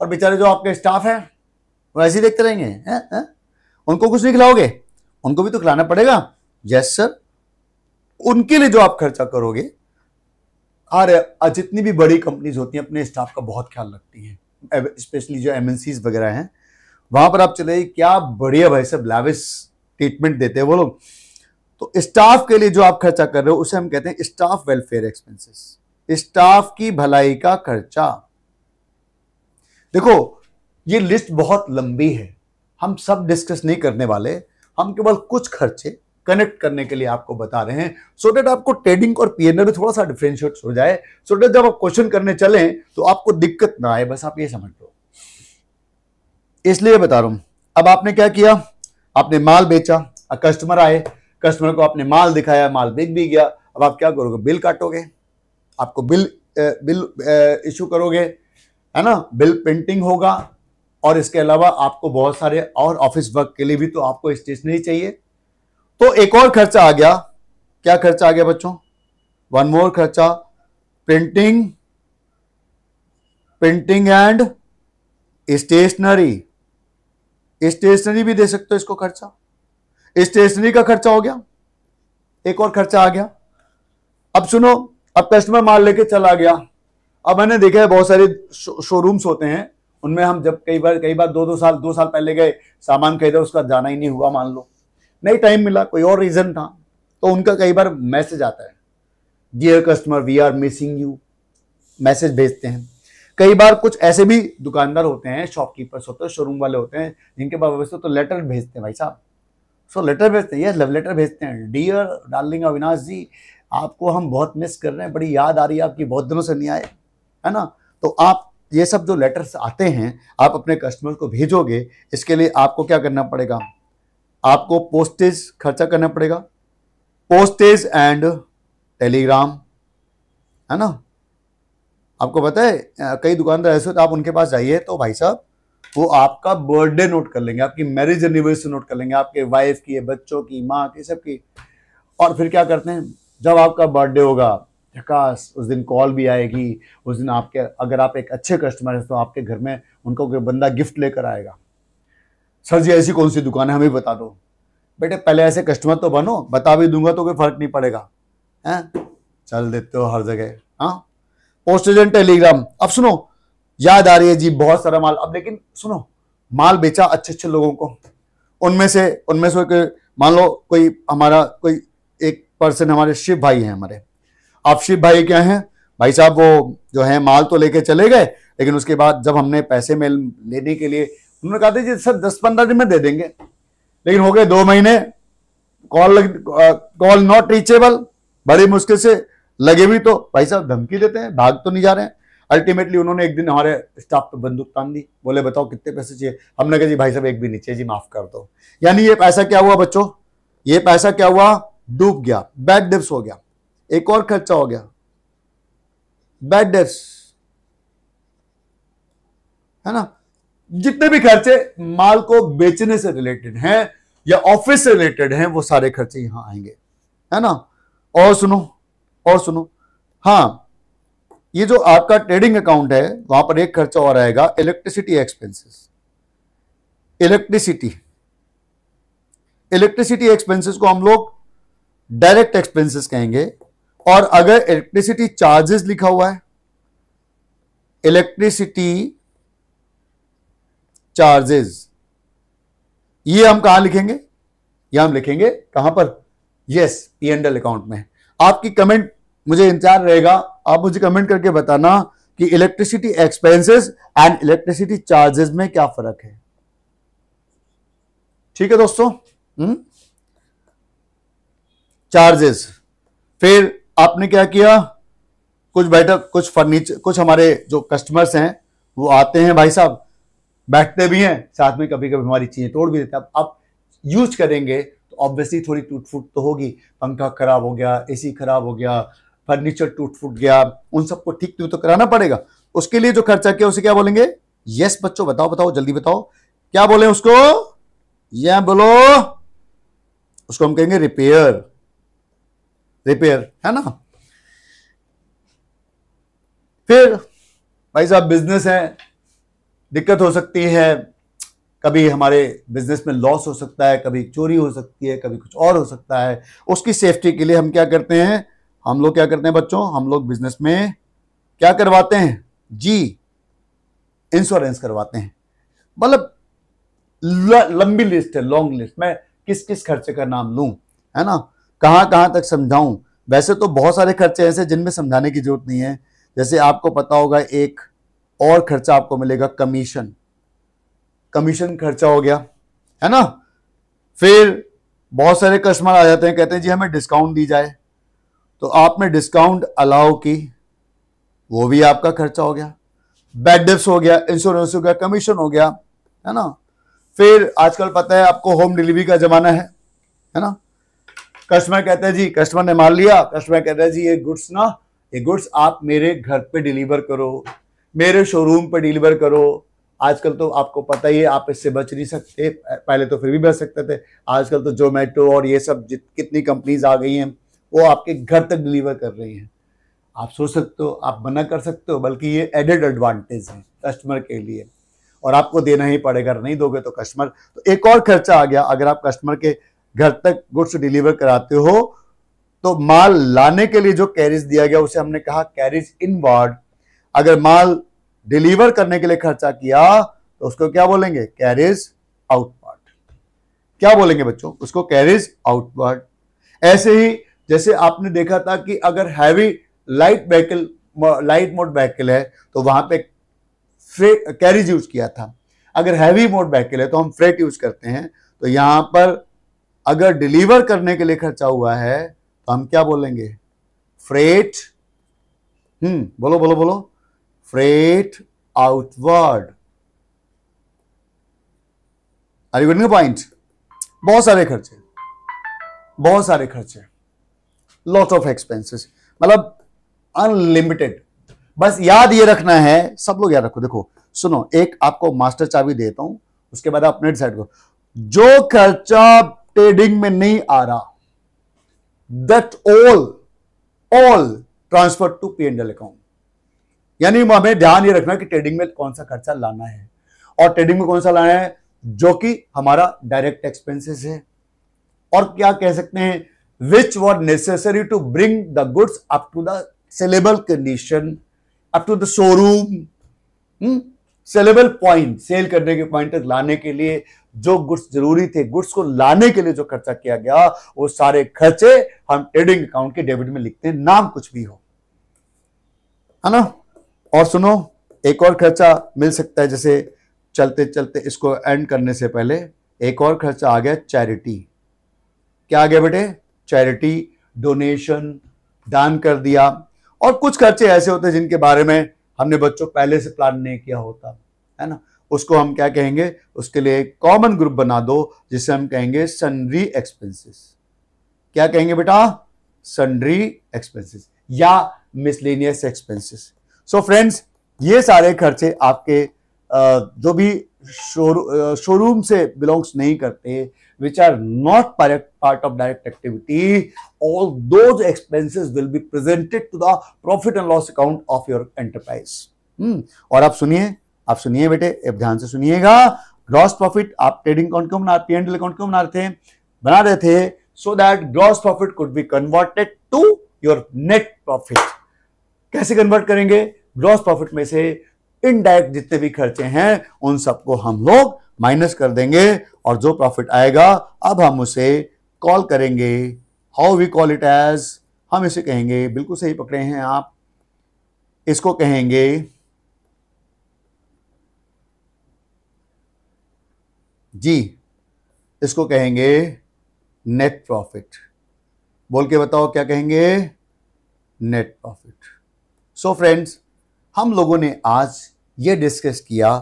और बेचारे जो आपके स्टाफ है वो ऐसे ही देखते रहेंगे? हैं? उनको कुछ नहीं खिलाओगे? उनको भी तो खिलाना पड़ेगा। यस सर, उनके लिए जो आप खर्चा करोगे, जितनी भी बड़ी कंपनीज होती हैं अपने स्टाफ का बहुत ख्याल रखती हैं, स्पेशली जो एमएनसीज वगैरह हैं, वहां पर आप चले, क्या बढ़िया भाई साहब लाविश ट्रीटमेंट देते हैं वो लोग। तो स्टाफ के लिए जो आप खर्चा कर रहे हो उसे हम कहते हैं स्टाफ वेलफेयर एक्सपेंसेस, स्टाफ की भलाई का खर्चा। देखो ये लिस्ट बहुत लंबी है, हम सब डिस्कस नहीं करने वाले, हम केवल कुछ खर्चे कनेक्ट करने के लिए आपको बता रहे हैं, सो डेट आपको ट्रेडिंग और पीएनएल में थोड़ा सा डिफरेंशिएट हो जाए, सो डेट जब आप क्वेश्चन करने चले तो आपको दिक्कत ना आए, बस आप ये समझ लो, इसलिए बता रहा हूं। अब आपने क्या किया? आपने माल बेचा, कस्टमर आए, कस्टमर को आपने माल दिखाया, माल बिक भी गया। अब आप क्या करोगे? बिल काटोगे, आपको बिल इशू करोगे, है ना, बिल प्रिंटिंग होगा, और इसके अलावा आपको बहुत सारे और ऑफिस वर्क के लिए भी तो आपको स्टेशनरी चाहिए। तो एक और खर्चा आ गया, क्या खर्चा आ गया बच्चों? वन मोर खर्चा, प्रिंटिंग एंड स्टेशनरी। स्टेशनरी भी दे सकते हो इसको खर्चा, स्टेशनरी का खर्चा हो गया, एक और खर्चा आ गया। अब सुनो, अब कस्टमर माल लेके चला गया। अब मैंने देखा है बहुत सारे शोरूम्स होते हैं, उनमें हम जब कई बार दो साल पहले गए, सामान खरीदा, उसका जाना ही नहीं हुआ, मान लो नहीं टाइम मिला, कोई और रीजन था, तो उनका कई बार मैसेज आता है, dear customer we are missing you, message भेजते हैं। कई बार कुछ ऐसे भी दुकानदार होते हैं, शॉपकीपर्स होते हैं, शोरूम वाले होते हैं, जिनके पास व्यवस्था तो लेटर भेजते हैं भाई साहब। सो लेटर भेजते हैं, यस लव लेटर भेजते हैं, डियर डार्लिंग अविनाश जी, आपको हम बहुत मिस कर रहे हैं, बड़ी याद आ रही है आपकी, बहुत दिनों से नहीं आए, है ना। तो आप ये सब जो लेटर्स आते हैं आप अपने कस्टमर को भेजोगे, इसके लिए आपको क्या करना पड़ेगा? आपको पोस्टेज खर्चा करना पड़ेगा, पोस्टेज एंड टेलीग्राम, है ना। आपको पता है कई दुकानदार ऐसे होते, आप उनके पास जाइए तो भाई साहब वो आपका बर्थडे नोट कर लेंगे, आपकी मैरिज एनिवर्सरी नोट कर लेंगे, आपके वाइफ की, बच्चों की, माँ की, सबकी। और फिर क्या करते हैं, जब आपका बर्थडे होगा, झकास, उस दिन कॉल भी आएगी, उस दिन आपके, अगर आप एक अच्छे कस्टमर हैं तो आपके घर में उनको कोई बंदा गिफ्ट लेकर आएगा। सर जी ऐसी कौन सी दुकान है, हमें बता दो। बेटे पहले ऐसे कस्टमर तो बनो, बता भी दूंगा तो कोई फर्क नहीं पड़ेगा, हैं? चल देते हो हर जगह। हाँ, पोस्टेज एंड टेलीग्राम। अब सुनो, याद आ रही है जी बहुत सारा माल। अब लेकिन सुनो, माल बेचा अच्छे अच्छे लोगों को, उनमें से मान लो कोई हमारा कोई एक पर्सन हमारे शिव भाई हैं हमारे। आप शिव भाई क्या हैं भाई साहब, वो जो है माल तो लेके चले गए, लेकिन उसके बाद जब हमने पैसे में लेने के लिए, उन्होंने कहा था जी सर 10-15 दिन में दे देंगे, लेकिन हो गए 2 महीने, कॉल नॉट रीचेबल, बड़ी मुश्किल से लगे भी तो भाई साहब धमकी देते हैं, भाग तो नहीं जा रहे हैं। अल्टीमेटली उन्होंने एक दिन हमारे स्टाफ पे बंदूक तान दी, बोले बताओ कितने पैसे चाहिए। हमने कहा जी भाई साहब एक भी नहीं चाहिए जी, माफ कर दो। यानी ये पैसा क्या हुआ बच्चों, ये पैसा क्या हुआ, डूब गया, बैड डेब्ट्स हो गया। एक और खर्चा हो गया, बैड डेब्ट्स। है ना। जितने भी खर्चे माल को बेचने से रिलेटेड हैं या ऑफिस से रिलेटेड हैं, वो सारे खर्चे यहां आएंगे, है ना। और सुनो, और सुनो, हाँ, ये जो आपका ट्रेडिंग अकाउंट है, वहां पर एक खर्चा और आएगा, electricity expenses. Electricity electricity expenses को हम लोग डायरेक्ट एक्सपेंसेस कहेंगे। और अगर इलेक्ट्रिसिटी चार्जेस लिखा हुआ है, इलेक्ट्रिसिटी चार्जेस, ये हम कहां लिखेंगे? ये हम लिखेंगे कहां पर? यस, P&L अकाउंट में। आपकी कमेंट मुझे इंतजार रहेगा, आप मुझे कमेंट करके बताना कि electricity expenses and electricity charges में क्या फर्क है। ठीक है दोस्तों। चार्जेस, फिर आपने क्या किया, कुछ बेटर, कुछ फर्नीचर, कुछ हमारे जो कस्टमर्स हैं वो आते हैं भाई साहब, बैठते भी हैं साथ में, कभी कभी हमारी चीजें तोड़ भी देते हैं। अब यूज करेंगे तो ऑब्वियसली थोड़ी टूट फूट तो होगी, पंखा खराब हो गया, एसी खराब हो गया, फर्नीचर टूट फूट गया, उन सबको ठीक तो कराना पड़ेगा। उसके लिए जो खर्चा किया उसे क्या बोलेंगे? यस बच्चों, बताओ बताओ, जल्दी बताओ, क्या बोले उसको? या बोलो, उसको हम कहेंगे रिपेयर। रिपेयर, है ना। फिर भाई साहब बिजनेस है, दिक्कत हो सकती है, कभी हमारे बिजनेस में लॉस हो सकता है, कभी चोरी हो सकती है, कभी कुछ और हो सकता है। उसकी सेफ्टी के लिए हम क्या करते हैं? हम लोग क्या करते हैं बच्चों? हम लोग बिजनेस में क्या करवाते हैं जी? इंश्योरेंस करवाते हैं। मतलब लंबी लिस्ट है, लॉन्ग लिस्ट। मैं किस किस खर्चे का नाम लूं, है ना, कहां कहां तक समझाऊं? वैसे तो बहुत सारे खर्चे ऐसे जिनमें समझाने की जरूरत नहीं है। जैसे आपको पता होगा एक और खर्चा आपको मिलेगा, कमीशन। कमीशन खर्चा हो गया, है ना। फिर बहुत सारे कस्टमर आ जाते हैं, कहते हैं जी हमें डिस्काउंट दी जाए, तो आपने डिस्काउंट अलाउ की, वो भी आपका खर्चा हो गया। बैड डेप्स हो गया, इंश्योरेंस हो गया, कमीशन हो गया, है ना। फिर आजकल पता है आपको होम डिलीवरी का जमाना है ना। कस्टमर कहते हैं जी, कस्टमर ने मान लिया, कस्टमर कहता है जी ये गुड्स ना, ये गुड्स आप मेरे घर पे डिलीवर करो, मेरे शोरूम पे डिलीवर करो। आजकल तो आपको पता ही है, आप इससे बच नहीं सकते, पहले तो फिर भी बच सकते थे। आजकल तो जोमेटो और ये सब कितनी कंपनीज आ गई हैं, वो आपके घर तक डिलीवर कर रही हैं। आप सोच सकते हो, आप मना कर सकते हो, बल्कि ये एडेड एडवांटेज है कस्टमर के लिए, और आपको देना ही पड़ेगा, अगर नहीं दोगे तो कस्टमर। तो एक और खर्चा आ गया, अगर आप कस्टमर के घर तक गुड्स डिलीवर कराते हो तो माल लाने के लिए जो कैरिज दिया गया उसे हमने कहा कैरिज इनवार्ड। अगर माल डिलीवर करने के लिए खर्चा किया तो उसको क्या बोलेंगे? Carriage outward. क्या बोलेंगे बच्चों? उसको कैरिज आउटवार्ड। ऐसे ही जैसे आपने देखा था कि अगर heavy light vehicle, light mode vehicle है तो वहां पे कैरिज यूज किया था। अगर हैवी मोड व्हीकल है तो हम फ्रेट यूज करते हैं। तो यहां पर अगर डिलीवर करने के लिए खर्चा हुआ है तो हम क्या बोलेंगे? फ्रेट। बोलो बोलो बोलो, freight outward. Are you getting the point? बहुत सारे खर्चे, बहुत सारे खर्चे, लॉट ऑफ एक्सपेंसेस, मतलब अनलिमिटेड। बस याद ये रखना है, सब लोग याद रखो। देखो सुनो, एक आपको मास्टर चाबी देता हूं, उसके बाद आप अपने डिसाइड करो। जो खर्चा ट्रेडिंग में नहीं आ रहा, that all transfer to P&L account. यानी हमें ध्यान ये रखना कि ट्रेडिंग में कौन सा खर्चा लाना है, और ट्रेडिंग में कौन सा लाना है जो कि हमारा डायरेक्ट एक्सपेंसेस है, और क्या कह सकते हैं, which were necessary to bring the goods up to the saleable condition, up to the showroom, saleable point, sale करने के पॉइंट तक लाने के लिए जो गुड्स जरूरी थे, गुड्स को लाने के लिए जो खर्चा किया गया, वो सारे खर्चे हम ट्रेडिंग अकाउंट के डेबिट में लिखते हैं, नाम कुछ भी हो, है ना। और सुनो, एक और खर्चा मिल सकता है, जैसे चलते चलते इसको एंड करने से पहले एक और खर्चा आ गया, चैरिटी। क्या आ गया बेटे? चैरिटी, डोनेशन, दान कर दिया। और कुछ खर्चे ऐसे होते हैं जिनके बारे में हमने बच्चों पहले से प्लान नहीं किया होता, है ना। उसको हम क्या कहेंगे? उसके लिए एक कॉमन ग्रुप बना दो जिसे हम कहेंगे सन्ड्री एक्सपेंसेस। क्या कहेंगे बेटा? सन्ड्री एक्सपेंसेस या मिसलेनियस एक्सपेंसेस। सो फ्रेंड्स, ये सारे खर्चे आपके जो भी शोरूम से बिलोंग्स नहीं करते, which are not part of direct activity, all those expenses will be presented to the profit and loss account of your enterprise. और आप सुनिए बेटे, अब ध्यान से सुनिएगा। ग्रॉस प्रॉफिट आप ट्रेडिंग अकाउंट क्यों बना, P&L अकाउंट क्यों बना रहे थे? So that gross profit could be converted to your net profit. कैसे कन्वर्ट करेंगे? ग्रॉस प्रॉफिट में से इनडायरेक्ट जितने भी खर्चे हैं उन सबको हम लोग माइनस कर देंगे और जो प्रॉफिट आएगा अब हम उसे कॉल करेंगे। How we call it as, हम इसे कहेंगे, बिल्कुल सही पकड़े हैं आप, इसको कहेंगे जी, इसको कहेंगे नेट प्रॉफिट। बोल के बताओ क्या कहेंगे? Net profit. सो फ्रेंड्स, हम लोगों ने आज ये डिस्कस किया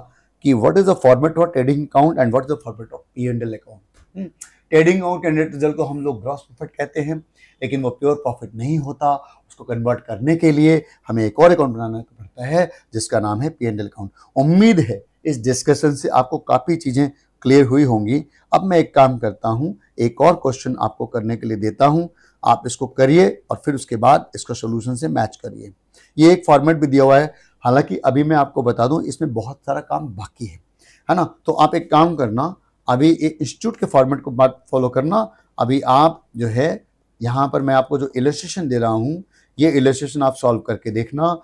कि what is the format of trading account and what is the format of P&L account. Trading account के नेट रिजल्ट को हम लोग ग्रॉस प्रॉफिट कहते हैं, लेकिन वो प्योर प्रॉफिट नहीं होता। उसको कन्वर्ट करने के लिए हमें एक और अकाउंट बनाना पड़ता है जिसका नाम है P&L अकाउंट। उम्मीद है इस डिस्कशन से आपको काफ़ी चीज़ें क्लियर हुई होंगी। अब मैं एक काम करता हूँ, एक और क्वेश्चन आपको करने के लिए देता हूँ, आप इसको करिए और फिर उसके बाद इसका सोल्यूशन से मैच करिए। ये एक फॉर्मेट भी दिया हुआ है, हालांकि अभी मैं आपको बता दूं इसमें बहुत सारा काम बाकी है ना। तो आप एक काम करना, अभी एक इंस्टीट्यूट के फॉर्मेट को बात फॉलो करना। अभी आप जो है यहाँ पर मैं आपको जो इलस्ट्रेशन दे रहा हूँ, ये इलस्ट्रेशन आप सॉल्व करके देखना,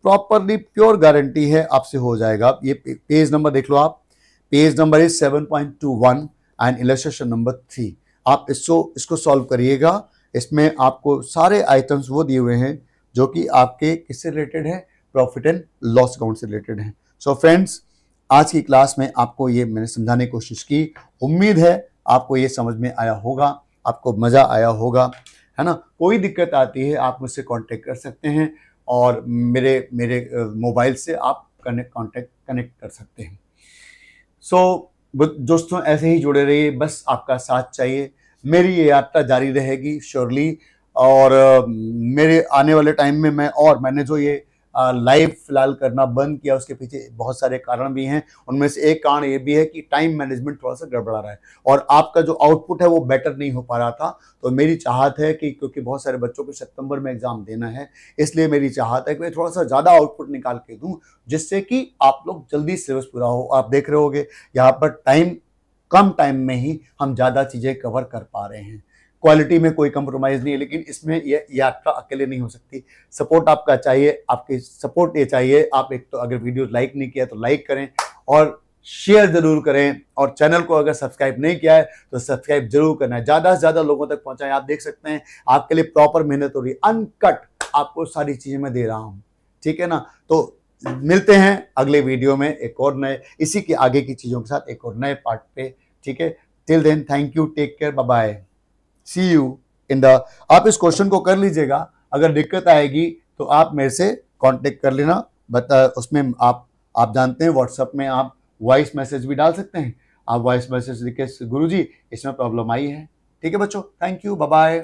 प्रॉपरली प्योर गारंटी है आपसे हो जाएगा। ये पेज नंबर देख लो आप, page number is 7.21 and illustration number 3। आप इसको सॉल्व करिएगा। इसमें आपको सारे आइटम्स वो दिए हुए हैं जो कि आपके किससे रिलेटेड है? प्रॉफिट एंड लॉस अकाउंट से रिलेटेड है। सो फ्रेंड्स, आज की क्लास में आपको ये मैंने समझाने की कोशिश की। उम्मीद है आपको ये समझ में आया होगा, आपको मज़ा आया होगा, है ना। कोई दिक्कत आती है आप मुझसे कांटेक्ट कर सकते हैं और मेरे मोबाइल से आप कनेक्ट कर सकते हैं। सो दोस्तों, ऐसे ही जुड़े रहिए, बस आपका साथ चाहिए। मेरी ये यात्रा जारी रहेगी श्योरली, और मेरे आने वाले टाइम में मैंने जो ये लाइव फिलहाल करना बंद किया, उसके पीछे बहुत सारे कारण भी हैं। उनमें से एक कारण ये भी है कि टाइम मैनेजमेंट थोड़ा सा गड़बड़ा रहा है और आपका जो आउटपुट है वो बेटर नहीं हो पा रहा था। तो मेरी चाहत है कि क्योंकि बहुत सारे बच्चों को सितंबर में एग्जाम देना है, इसलिए मेरी चाहत है कि मैं थोड़ा सा ज़्यादा आउटपुट निकाल के दूँ, जिससे कि आप लोग जल्दी सिलेबस पूरा हो। आप देख रहे होगे यहाँ पर कम टाइम में ही हम ज़्यादा चीज़ें कवर कर पा रहे हैं। क्वालिटी में कोई कंप्रोमाइज़ नहीं है, लेकिन इसमें ये यात्रा अकेले नहीं हो सकती। सपोर्ट आपका चाहिए, आपकी सपोर्ट ये चाहिए। आप एक तो अगर वीडियो लाइक नहीं किया तो लाइक करें और शेयर जरूर करें, और चैनल को अगर सब्सक्राइब नहीं किया है तो सब्सक्राइब जरूर करना है। ज़्यादा से ज़्यादा लोगों तक पहुँचाएं। आप देख सकते हैं आपके लिए प्रॉपर मेहनत हो रही है, अनकट आपको सारी चीज़ें मैं दे रहा हूँ, ठीक है ना। तो मिलते हैं अगले वीडियो में एक और नए, इसी के आगे की चीज़ों के साथ एक और नए पार्ट पे, ठीक है। Till then, thank you, take care, bye bye, see you in the. आप इस क्वेश्चन को कर लीजिएगा, अगर दिक्कत आएगी तो आप मेरे से कांटेक्ट कर लेना। उसमें आप जानते हैं व्हाट्सएप में आप वॉइस मैसेज भी डाल सकते हैं। आप वॉइस मैसेज लिखे, गुरुजी इसमें प्रॉब्लम आई है, ठीक है बच्चों। Thank you, bye bye.